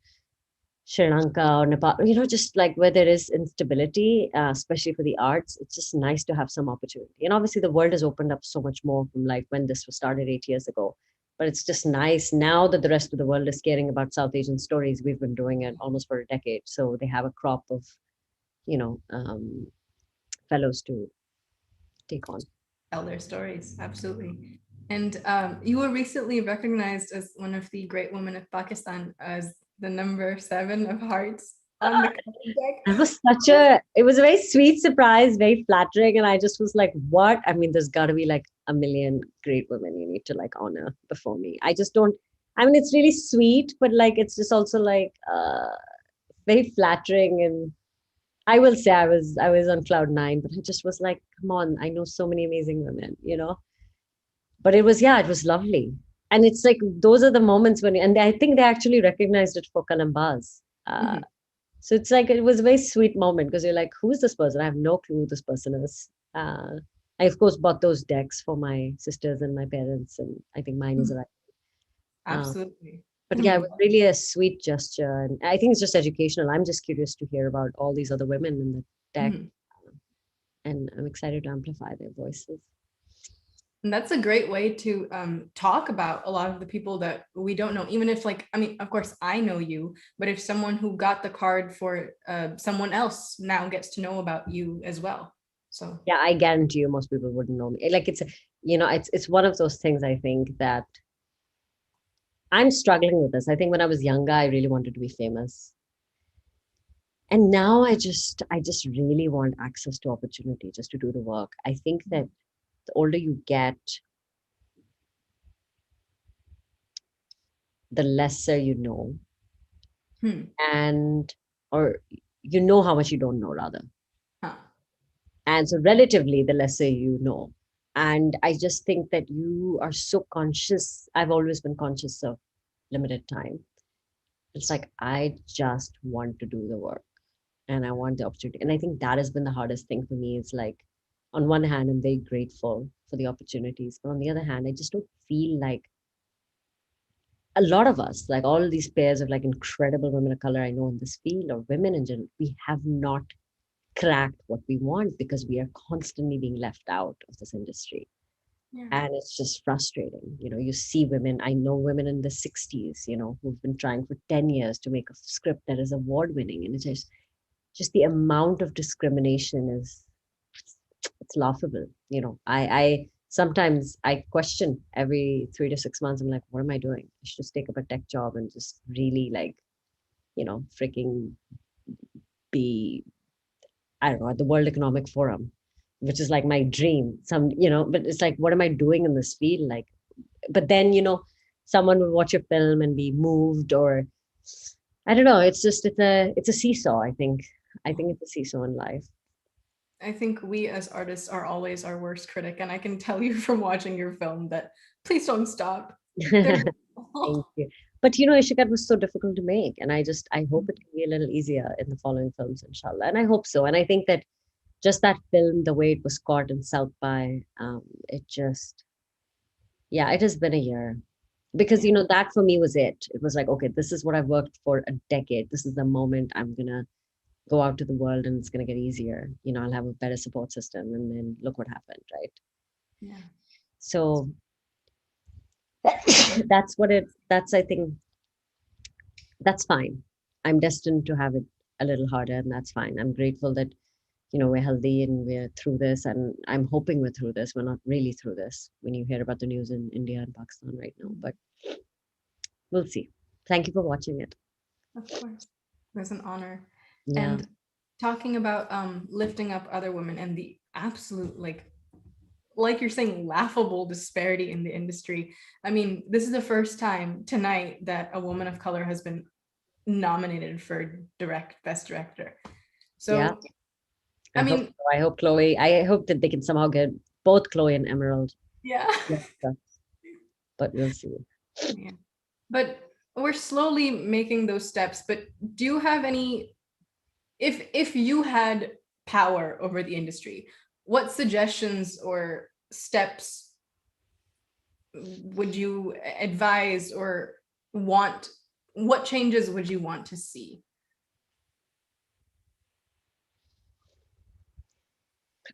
Sri Lanka or Nepal, just like where there is instability, especially for the arts, it's just nice to have some opportunity. And obviously, the world has opened up so much more from like when this was started 8 years ago. But it's just nice now that the rest of the world is caring about South Asian stories. We've been doing it almost for a decade. So they have a crop of, you know, um, fellows to take on. Tell their stories, absolutely. And you were recently recognized as one of the great women of Pakistan as the number 7 of hearts on the It deck. was it was a very sweet surprise, very flattering. And I just was like, what? I mean, there's got to be like a million great women you need to like honor before me. I just don't, I mean, it's really sweet, but like, it's just also like very flattering. And I will say I was on cloud nine, but I just was like, come on, I know so many amazing women. But it was lovely. And it's like, those are the moments and I think they actually recognized it for Kalambaz. Mhm. So it's like it was a very sweet moment because you're like, who's this person? I have no clue who this person is. I of course bought those decks for my sisters and my parents, and I think mine is right. Uh, Absolutely. but yeah, it was really a sweet gesture, and I think it's just educational. I'm just curious to hear about all these other women in the deck, Mhm. and I'm excited to amplify their voices. And that's a great way to talk about a lot of the people that we don't know, even if like, I mean, of course I know you, but if someone who got the card for someone else now gets to know about you as well. So Yeah, I guarantee you, most people wouldn't know me. Like it's one of those things. I think that I'm struggling with this. I think when I was younger, I really wanted to be famous. And now I just really want access to opportunity just to do the work. I think that the older you get, the lesser you know, hmm. and or you know how much you don't know, rather. Huh. And so relatively the lesser you know. And I just think that you are so conscious. I've always been conscious of limited time. It's like I just want to do the work and I want the opportunity. And I think that has been the hardest thing for me. It's like, on one hand, I'm very grateful for the opportunities, but on the other hand, I just don't feel like a lot of us, like all these pairs of like incredible women of color I know in this field or women in general, we have not cracked what we want because we are constantly being left out of this industry. Yeah. And it's just frustrating. You see women, I know women in the 60s, who've been trying for 10 years to make a script that is award winning. And it's just the amount of discrimination is it's laughable. I sometimes I question every 3 to 6 months. I'm like, what am I doing? I should just take up a tech job and just really like, freaking be, I don't know, at the World Economic Forum, which is like my dream. But it's like, what am I doing in this field? Like, but then, someone will watch a film and be moved, or I don't know. It's a seesaw, I think. I think it's a seesaw in life. I think we as artists are always our worst critic, and I can tell you from watching your film that please don't stop. They're Thank you. But Ishika was so difficult to make, and I hope it can be a little easier in the following films, inshallah. And I hope so. And I think that just that film, the way it was caught in South by, it just Yeah, it has been a year. Because, that for me was it. It was like, okay, this is what I've worked for a decade. This is the moment I'm going to go out to the world and it's going to get easier. I'll have a better support system. And then look what happened, right? Yeah. So I think that's fine. I'm destined to have it a little harder, and that's fine. I'm grateful that, we're healthy and we're through this. And I'm hoping we're through this. We're not really through this when you hear about the news in India and Pakistan right now, but we'll see. Thank you for watching it. Of course. It was an honor. Yeah. And talking about lifting up other women and the absolute like you're saying, laughable disparity in the industry. I mean, this is the first time tonight that a woman of color has been nominated for best director. So Yeah. I mean, I hope Chloe, I hope that they can somehow get both Chloe and Emerald. yeah. But we'll see. Yeah. But we're slowly making those steps. But do you have any, if you had power over the industry, what suggestions or steps would you advise or want? What changes would you want to see?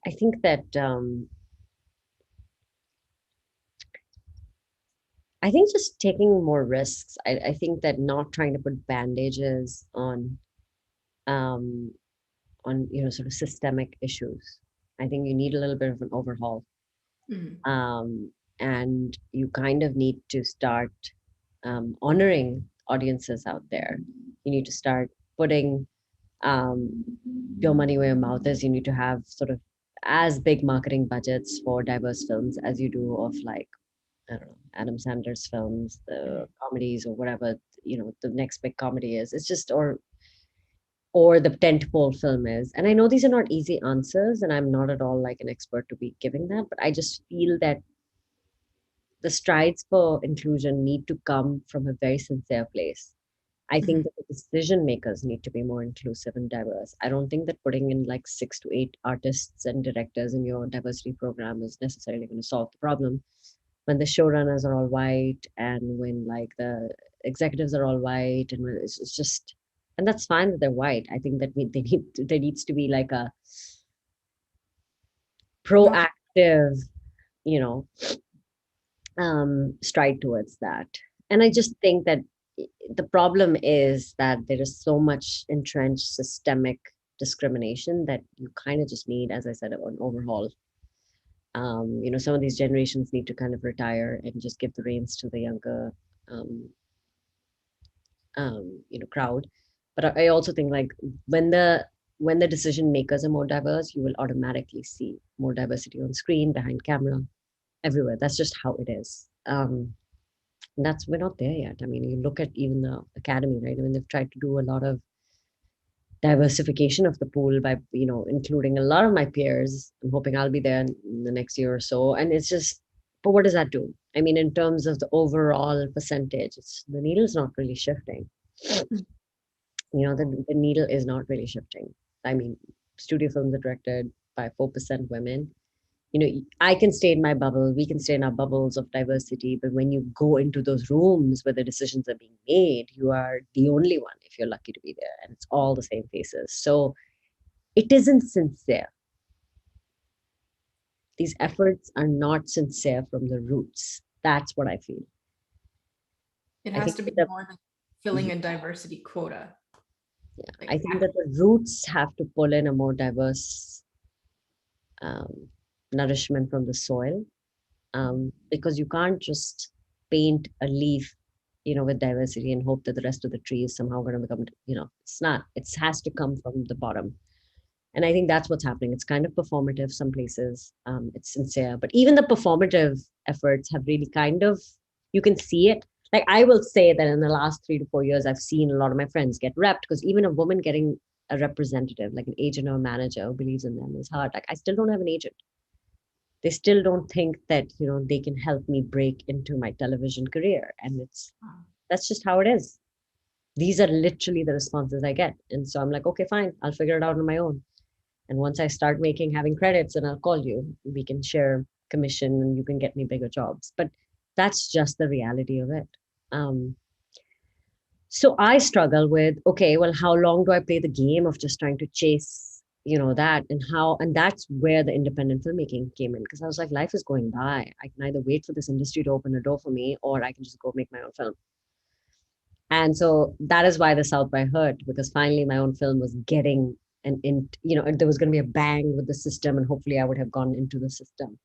I think that I think just taking more risks. I think that not trying to put bandages um, sort of systemic issues. I think you need a little bit of an overhaul. Mm-hmm. And you kind of need to start honoring audiences out there. You need to start putting um, your money where your mouth is. You need to have sort of as big marketing budgets for diverse films as you do of, like, I don't know, Adam Sandler's films, the comedies, or whatever, the next big comedy is. It's just, or the tentpole film is. And I know these are not easy answers, and I'm not at all like an expert to be giving that, but I just feel that the strides for inclusion need to come from a very sincere place. I think that the decision makers need to be more inclusive and diverse. I don't think that putting in like 6 to 8 artists and directors in your diversity program is necessarily going to solve the problem. When the showrunners are all white, and when like the executives are all white, and when it's just, and that's fine that they're white. I think that there needs to be like a proactive, you know, stride towards that. And I just think that the problem is that there is so much entrenched systemic discrimination that you kind of just need, as I said, an overhaul. Some of these generations need to kind of retire and just give the reins to the younger, um, crowd. But I also think, like, when the decision makers are more diverse, you will automatically see more diversity on screen, behind camera, everywhere. That's just how it is. We're not there yet. I mean, you look at even the academy, right? I mean, they've tried to do a lot of diversification of the pool by, including a lot of my peers. I'm hoping I'll be there in the next year or so. And it's just, but what does that do? I mean, in terms of the overall percentage, the needle's not really shifting. The needle is not really shifting. I mean, studio films are directed by 4% women. I can stay in my bubble, we can stay in our bubbles of diversity, but when you go into those rooms where the decisions are being made, you are the only one if you're lucky to be there, and it's all the same faces. So it isn't sincere. These efforts are not sincere from the roots. That's what I feel. It has to be more than filling a diversity quota. Yeah, I think that the roots have to pull in a more diverse nourishment from the soil, because you can't just paint a leaf, with diversity and hope that the rest of the tree is somehow going to become, it's not. It has to come from the bottom. And I think that's what's happening. It's kind of performative some places. It's sincere, but even the performative efforts have really kind of, you can see it. Like, I will say that in the last 3 to 4 years, I've seen a lot of my friends get repped, because even a woman getting a representative, like an agent or a manager who believes in them, is hard. Like, I still don't have an agent. They still don't think that, they can help me break into my television career. And that's just how it is. These are literally the responses I get. And so I'm like, okay, fine, I'll figure it out on my own. And once I start having credits, and I'll call you, we can share commission and you can get me bigger jobs. But That's just the reality of it. Um, so I struggle with, okay, well, how long do I play the game of just trying to chase, that, and that's where the independent filmmaking came in. Because I was like, life is going by. I can either wait for this industry to open a door for me, or I can just go make my own film. And so that is why the South by hurt, because finally my own film was getting there was going to be a bang with the system, and hopefully I would have gone into the system.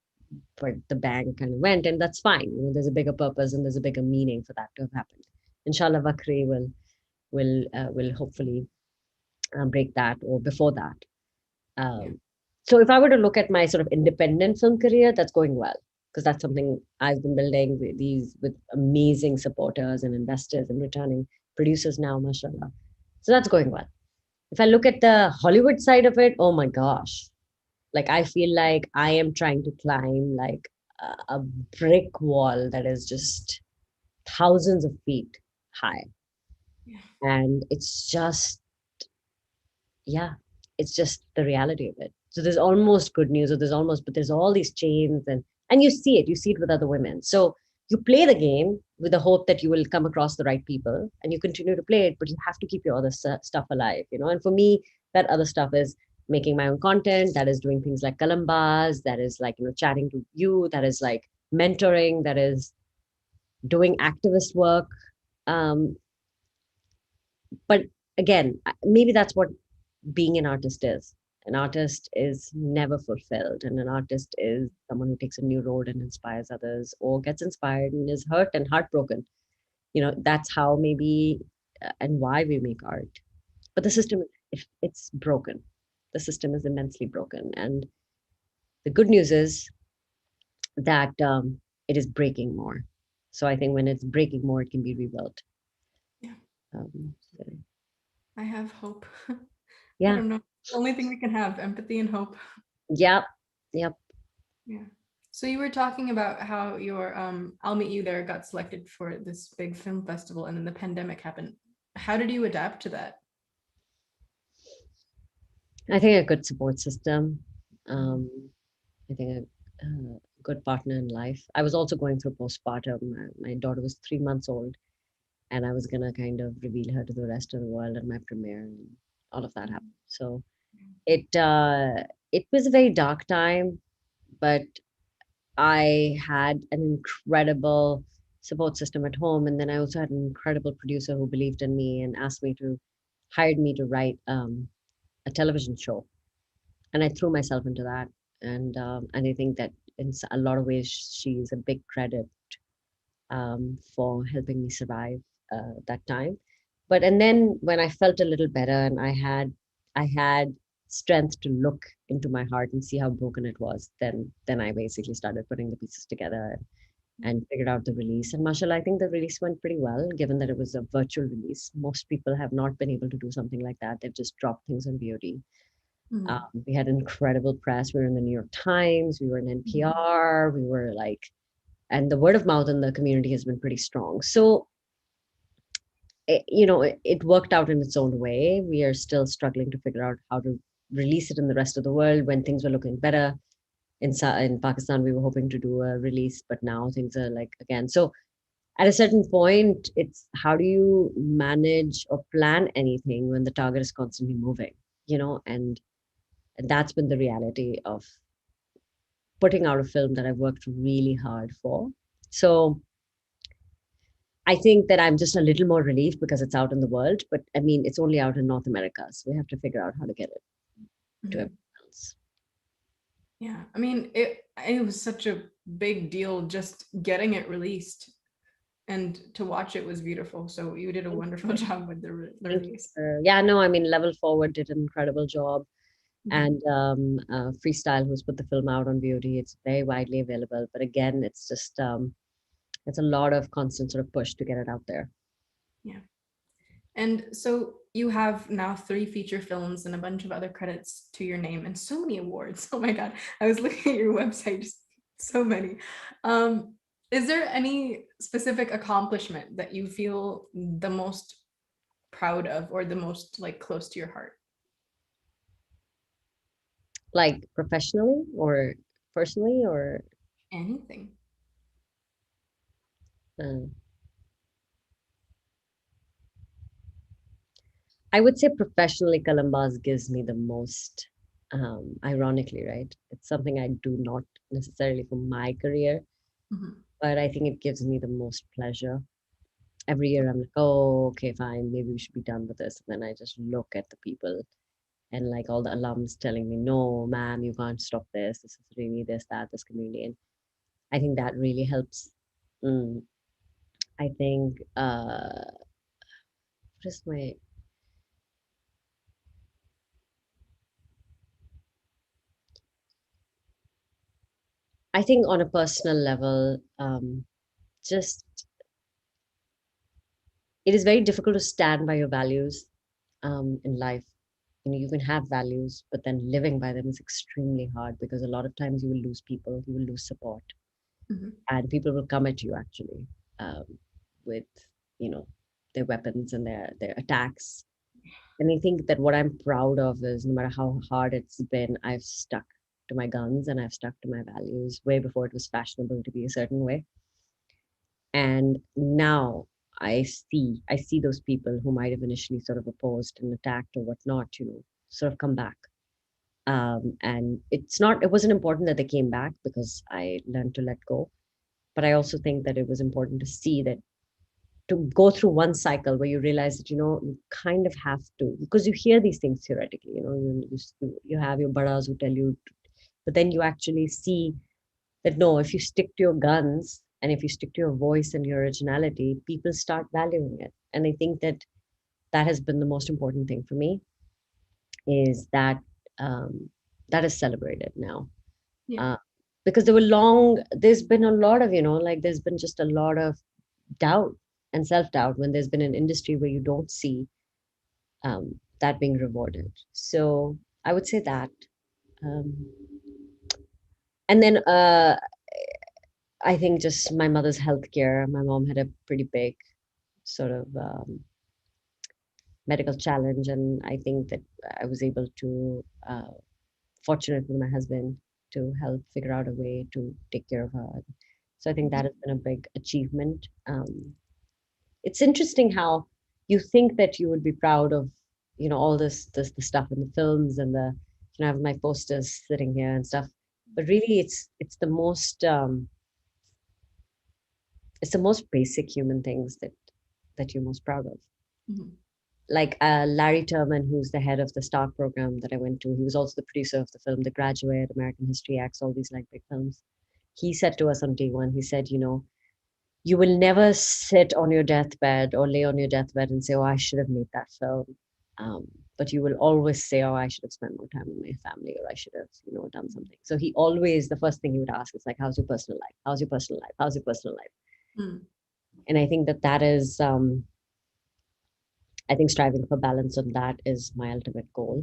But the bang kind of went, and that's fine. There's a bigger purpose and there's a bigger meaning for that to have happened. Inshallah, WAKHRI will hopefully break that or before that. Yeah. So if I were to look at my sort of independent film career, that's going well, because that's something I've been building with amazing supporters and investors and returning producers now, mashallah. So that's going well. If I look at the Hollywood side of it, oh my gosh, like I feel like I am trying to climb like a brick wall that is just thousands of feet high, Yeah. and it's just, yeah, it's just the reality of it. So there's almost good news, or but there's all these chains, and you see it with other women. So you play the game with the hope that you will come across the right people, and you continue to play it, but you have to keep your other stuff alive, And for me, that other stuff is making my own content, that is doing things like kalambas, that is like, chatting to you, that is like mentoring, that is doing activist work. Um, but again, maybe that's what being an artist is. An artist is never fulfilled, and an artist is someone who takes a new road and inspires others, or gets inspired and is hurt and heartbroken. That's how maybe and why we make art. But the system, if it's broken, the system is immensely broken. And the good news is that it is breaking more. So I think when it's breaking more, it can be rebuilt. Yeah. So, I have hope. I yeah, don't know. The only thing we can have, empathy and hope. yep, yep. Yeah. So you were talking about how your I'll Meet You There got selected for this big film festival, and then the pandemic happened. How did you adapt to that? I think a good support system. Um, I think a good partner in life. I was also going through postpartum. My daughter was 3 months old, and I was gonna kind of reveal her to the rest of the world at my premiere, and all of that happened. So it was a very dark time, but I had an incredible support system at home, and then I also had an incredible producer who believed in me and hired me to write a television show, and I threw myself into that. And I think that in a lot of ways she's a big credit for helping me survive that time. And then when I felt a little better, and I had strength to look into my heart and see how broken it was, then I basically started putting the pieces together and figured out the release. And mashallah, I think the release went pretty well, given that it was a virtual release. Most people have not been able to do something like that. They've just dropped things on VOD. We had incredible press. We were in the New York Times. We were in NPR. We were like, and the word of mouth in the community has been pretty strong. So, it worked out in its own way. We are still struggling to figure out how to release it in the rest of the world when things were looking better. In Pakistan, we were hoping to do a release, but now things are like again. So, at a certain point, it's how do you manage or plan anything when the target is constantly moving, and that's been the reality of putting out a film that I've worked really hard for. So I think that I'm just a little more relieved because it's out in the world, but I mean, it's only out in North America, so we have to figure out how to get it to everyone else. Yeah, I mean, it was such a big deal just getting it released, and to watch it was beautiful. So you did a wonderful job with the Thank you. release. Yeah, no, I mean, Level Forward did an incredible job. And Freestyle, who's put the film out on VOD, it's very widely available. But again, it's just it's a lot of constant sort of push to get it out there. Yeah. And so you have now 3 feature films and a bunch of other credits to your name and so many awards. Oh my God. I was looking at your website, just so many. Is there any specific accomplishment that you feel the most proud of, or the most like close to your heart? Like professionally or personally or Anything. Uh, I would say professionally, Kalambas gives me the most, ironically, right? It's something I do not necessarily for my career, Mhm. but I think it gives me the most pleasure. Every year I'm like, oh, okay, fine, maybe we should be done with this. And then I just look at the people and like all the alums telling me, no, ma'am, you can't stop this. This is really this, that, this community. And I think that really helps. Mm, I think, what is my, I think on a personal level, just it is very difficult to stand by your values in life. You know, you can have values, but then living by them is extremely hard because a lot of times you will lose people, you will lose support, Mhm. and people will come at you actually um, with, you know, their weapons and their attacks. And I think that what I'm proud of is no matter how hard it's been, I've stuck to my guns and I've stuck to my values way before it was fashionable to be a certain way. And now I see those people who might have initially sort of opposed and attacked or whatnot, you know, sort of come back. And it wasn't important that they came back because I learned to let go. But I also think that it was important to see that to go through one cycle where you realize that, you know, you kind of have to, because you hear these things theoretically, you know, you have your badas who tell you, but then you actually see that no, if you stick to your guns and if you stick to your voice and your originality, people start valuing it. And I think that that has been the most important thing for me is that um, that is celebrated now. Yeah. Uh, because there's been a lot of, you know, like there's been just a lot of doubt and self doubt when there's been an industry where you don't see that being rewarded. So I would say that. Um, and then I think just my mother's healthcare. My mom had a pretty big sort of medical challenge, and I think that I was able to, fortunate with my husband, to help figure out a way to take care of her. So I think that has been a big achievement. It's interesting how you think that you would be proud of, you know, all this the stuff in the films and the, you know, I have my posters sitting here and stuff, but really it's the most basic human things that you're most proud of. Mhm. Like Larry Turman, who's the head of the Stark program that I went to, he was also the producer of the film The Graduate, American History X, all these like big films. He said to us on day one, he said, you know, you will never sit on your deathbed or lay on your deathbed and say, oh, I should have made that film. Um, but you will always say, oh, I should have spent more time with my family, or I should have, you know, done something. So he always, the first thing he would ask is like, how's your personal life? How's your personal life? How's your personal life? Mm. And I think that that is, I think striving for balance on that is my ultimate goal.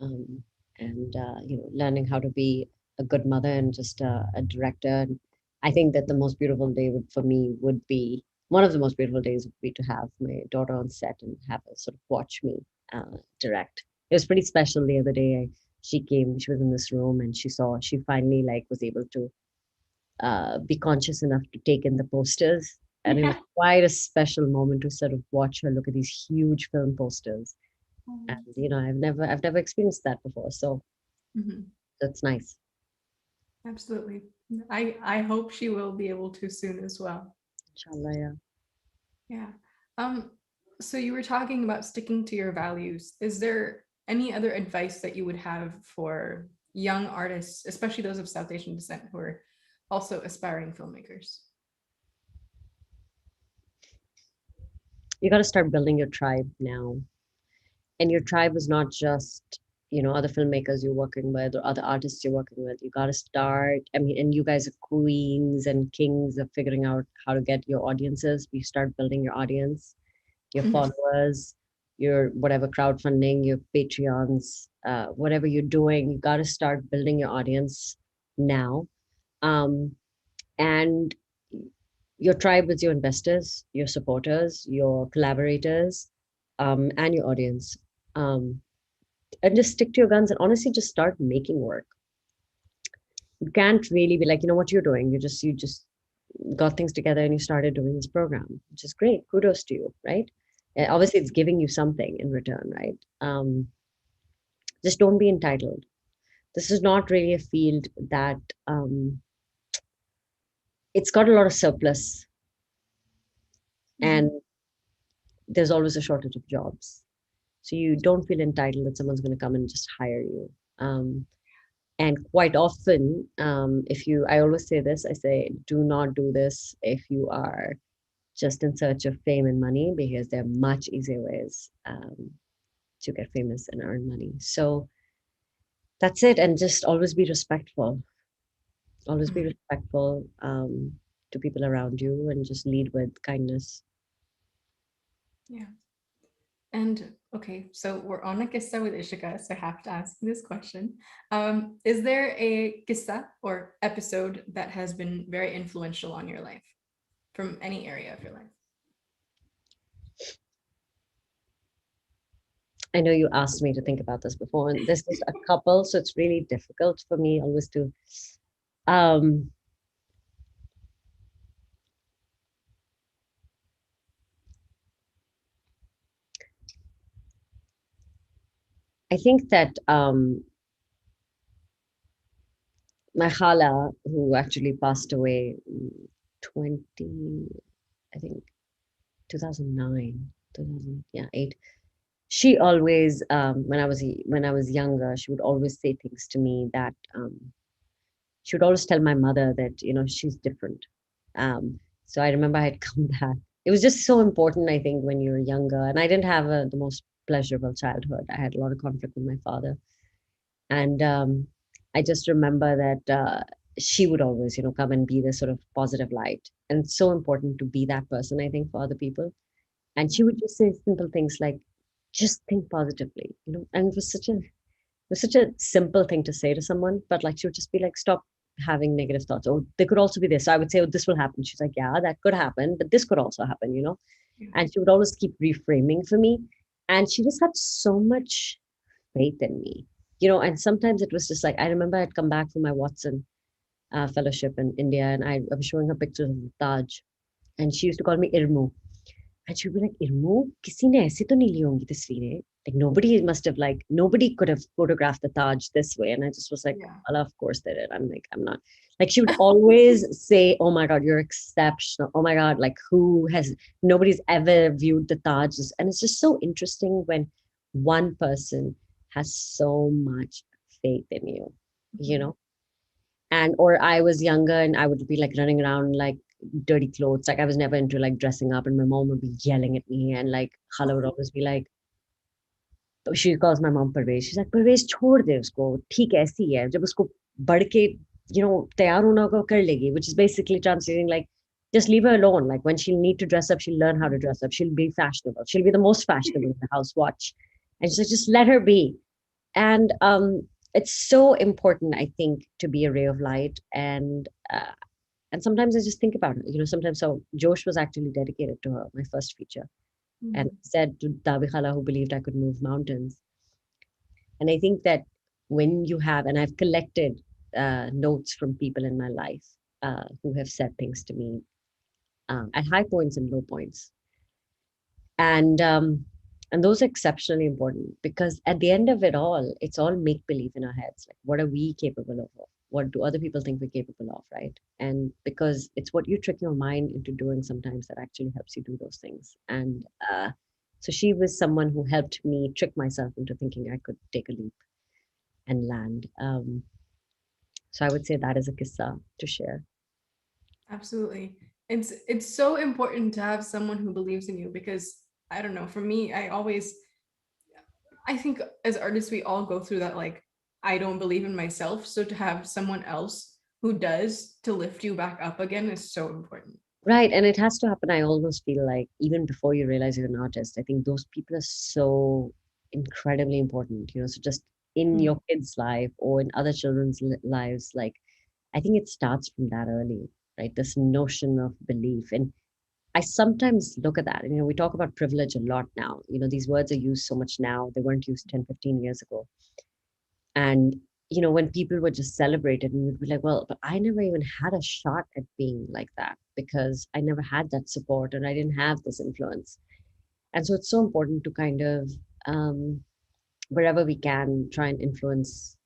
Um, and, you know, learning how to be a good mother and just a director. And I think that the most beautiful day for me would be, one of the most beautiful days would be to have my daughter on set and have her sort of watch me direct. It was pretty special the other day. She came, she was in this room and she finally like was able to be conscious enough to take in the posters. And it was Yeah. quite a special moment to sort of watch her look at these huge film posters. And you know, I've never experienced that before. So Mhm. that's nice. Absolutely. I hope she will be able to soon as well. Inshallah, yeah. Yeah. Um, so you were talking about sticking to your values. Is there any other advice that you would have for young artists, especially those of South Asian descent who are also aspiring filmmakers? You got to start building your tribe now. And your tribe is not just, you know, other filmmakers you're working with or other artists you're working with. You got to start. I mean, and you guys are queens and kings of figuring out how to get your audiences. You start building your audience, your followers, your whatever crowdfunding, your Patreons, whatever you're doing, you got to start building your audience now. Um, and your tribe is your investors, your supporters, your collaborators, and your audience. Um, and just stick to your guns and honestly just start making work. You can't really be like, you know what you're doing. You just got things together and you started doing this program, which is great. Kudos to you, right? Obviously, it's giving you something in return, right? Just don't be entitled. This is not really a field that it's got a lot of surplus, and there's always a shortage of jobs. So you don't feel entitled that someone's going to come and just hire you. And quite often, I always say this, I say, do not do this if you are just in search of fame and money, because there are much easier ways to get famous and earn money. So that's it. And just always be respectful. Always be respectful to people around you, and just lead with kindness. Yeah. And okay, so we're on a qissa with Ishika, so I have to ask this question. Is there a qissa or episode that has been very influential on your life from any area of your life? I know you asked me to think about this before, and this is a couple, so it's really difficult for me always to um I think that my khala, who actually passed away in 20, I think 2009, 2000, yeah, 8. She always, when I was younger, she would always say things to me that she would always tell my mother that, she's different. So I remember I had come back. It was just so important, I think, when you were younger. And I didn't have the most pleasurable childhood. I had a lot of conflict with my father. And I just remember that she would always, come and be this sort of positive light. And it's so important to be that person, I think, for other people. And she would just say simple things like, just think positively, and it was such a simple thing to say to someone, but like she would just be like, stop having negative thoughts. Oh, they could also be this. So I would say, oh, this will happen. She's like, yeah, that could happen, but this could also happen. Yeah. And she would always keep reframing for me. And she just had so much faith in me, and sometimes it was just like, I remember I'd come back from my Watson fellowship in India, and I was showing her pictures of the Taj, and she used to call me Irmu. And she'd be like, Irmu, किसी ने ऐसे तो नहीं ली होंगी तस्वीरें. Like nobody could have photographed the Taj this way. And I just was like, Yeah. well, of course they did. I'm like, I'm not. Like she would always say, oh my God, you're exceptional. Oh my God, like nobody's ever viewed the Taj. And it's just so interesting when one person has so much faith in you, you know? And or I was younger and I would be like running around like dirty clothes. Like I was never into like dressing up, and my mom would be yelling at me, and like Khala would always be like, she calls my mom Parvez. She's like, Parvez, छोड़ दे उसको, ठीक ऐसी है, जब उसको बढ़ के, तैयार होना होगा कर लेगी, which is basically translating like, just leave her alone. Like when she'll need to dress up, she'll learn how to dress up. She'll be fashionable. She'll be the most fashionable in the house. Watch. And she's like, just let her be. And it's so important, I think, to be a ray of light. And sometimes I just think about it. Sometimes, so Josh was actually dedicated to her, my first feature, and said to Dabi Khala, who believed I could move mountains. And I think that when you have, and I've collected notes from people in my life who have said things to me at high points and low points, and those are exceptionally important, because at the end of it all, it's all make believe in our heads. Like, what are we capable of? What do other people think we're capable of, right? And because it's what you trick your mind into doing sometimes that actually helps you do those things. And so she was someone who helped me trick myself into thinking I could take a leap and land. So I would say that is a qissa to share. Absolutely. It's so important to have someone who believes in you, because I don't know, for me, I think as artists we all go through that, like, I don't believe in myself, so to have someone else who does to lift you back up again is so important. Right. And it has to happen. I almost feel like even before you realize you're an artist, I think those people are so incredibly important, so just in your kid's life or in other children's lives, like I think it starts from that early, right? This notion of belief. And I sometimes look at that, and we talk about privilege a lot now. These words are used so much now. They weren't used 10, 15 years ago. And when people would just celebrate it and we'd be like, well, but I never even had a shot at being like that because I never had that support and I didn't have this influence. And so it's so important to kind of, um, wherever we can, try and influence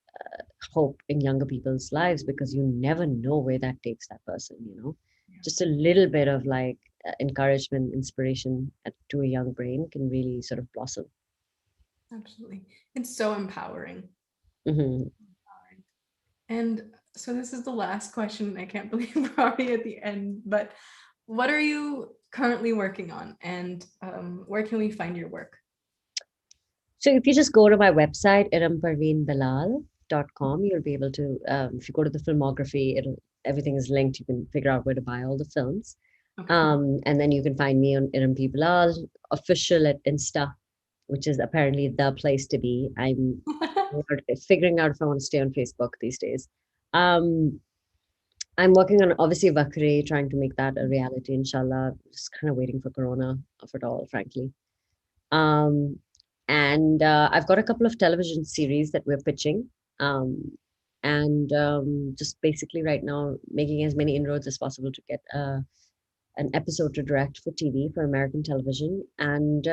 hope in younger people's lives because you never know where that takes that person. Just a little bit of like encouragement, inspiration to a young brain can really sort of blossom. Absolutely. It's so empowering. Hmm. And so this is the last question. I can't believe we're already at the end, but what are you currently working on, and where can we find your work? So if you just go to my website, iramparveenbilal.com, you'll be able to, if you go to the filmography, everything is linked. You can figure out where to buy all the films. Okay. And then you can find me on Iram P. Bilal, official at Insta, which is apparently the place to be. I'm figuring out if I want to stay on Facebook these days. I'm working on obviously WAKHRI, trying to make that a reality, inshallah. Just kind of waiting for Corona of it all, frankly. Um, and I've got a couple of television series that we're pitching. And just basically right now making as many inroads as possible to get an episode to direct for TV, for American television. And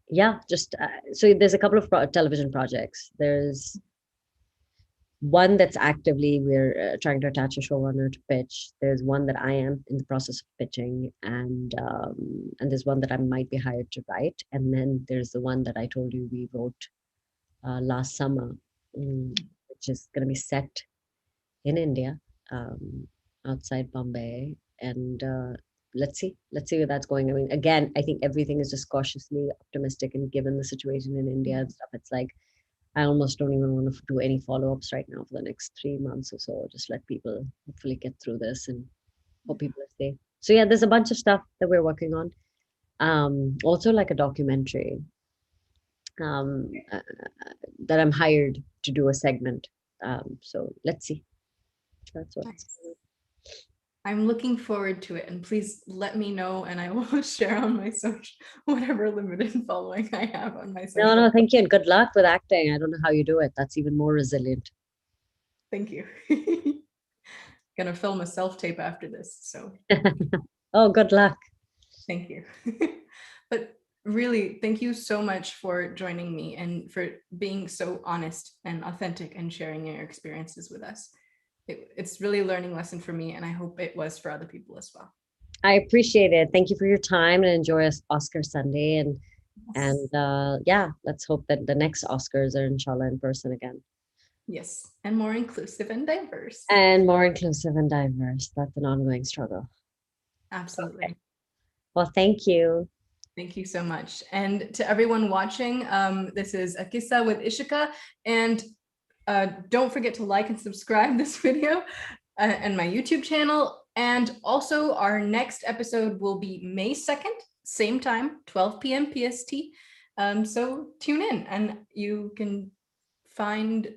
yeah, just so there's a couple of television projects. There's one that's actively we're trying to attach a showrunner to pitch. There's one that I am in the process of pitching, and there's one that I might be hired to write, and then there's the one that I told you we wrote last summer, which is going to be set in India, outside Bombay, and let's see where that's going. I mean, again, I think everything is just cautiously optimistic, and given the situation in India and stuff, it's like I almost don't even want to do any follow-ups right now for the next 3 months or so. Just let people hopefully get through this and hope people are safe. So yeah, there's a bunch of stuff that we're working on. Also like a documentary um, uh, that I'm hired to do a segment. So let's see. That's what. Nice. I'm looking forward to it, and please let me know, and I will share on my social, whatever limited following I have on my social. No, thank you, and good luck with acting. I don't know how you do it. That's even more resilient. Thank you. Gonna film a self-tape after this, so. Oh, good luck. Thank you. But really, thank you so much for joining me and for being so honest and authentic and sharing your experiences with us. It's really a learning lesson for me, and I hope it was for other people as well. I appreciate it. Thank you for your time, and enjoy Oscar Sunday. And yeah, let's hope that the next Oscars are inshallah in person again. Yes, and more inclusive and diverse. And more inclusive and diverse. That's an ongoing struggle. Absolutely. Okay. Well, thank you. Thank you so much. And to everyone watching, this is a QISSAA with Ishika. And don't forget to like and subscribe this video and my YouTube channel. And also our next episode will be May 2nd, same time, 12 p.m. PST. So tune in and you can find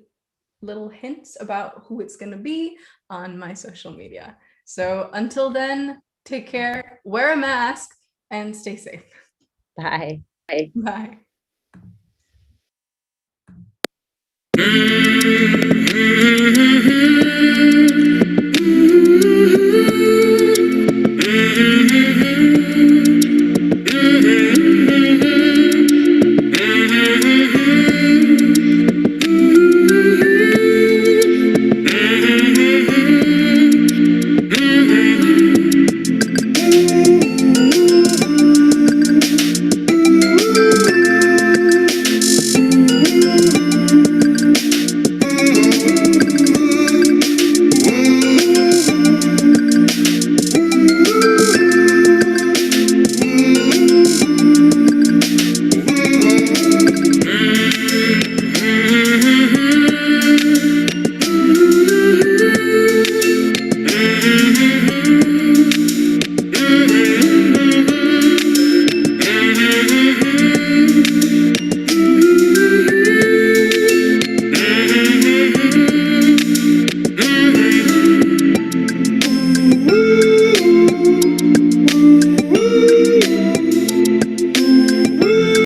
little hints about who it's going to be on my social media. So until then, take care, wear a mask, and stay safe. Bye. Bye.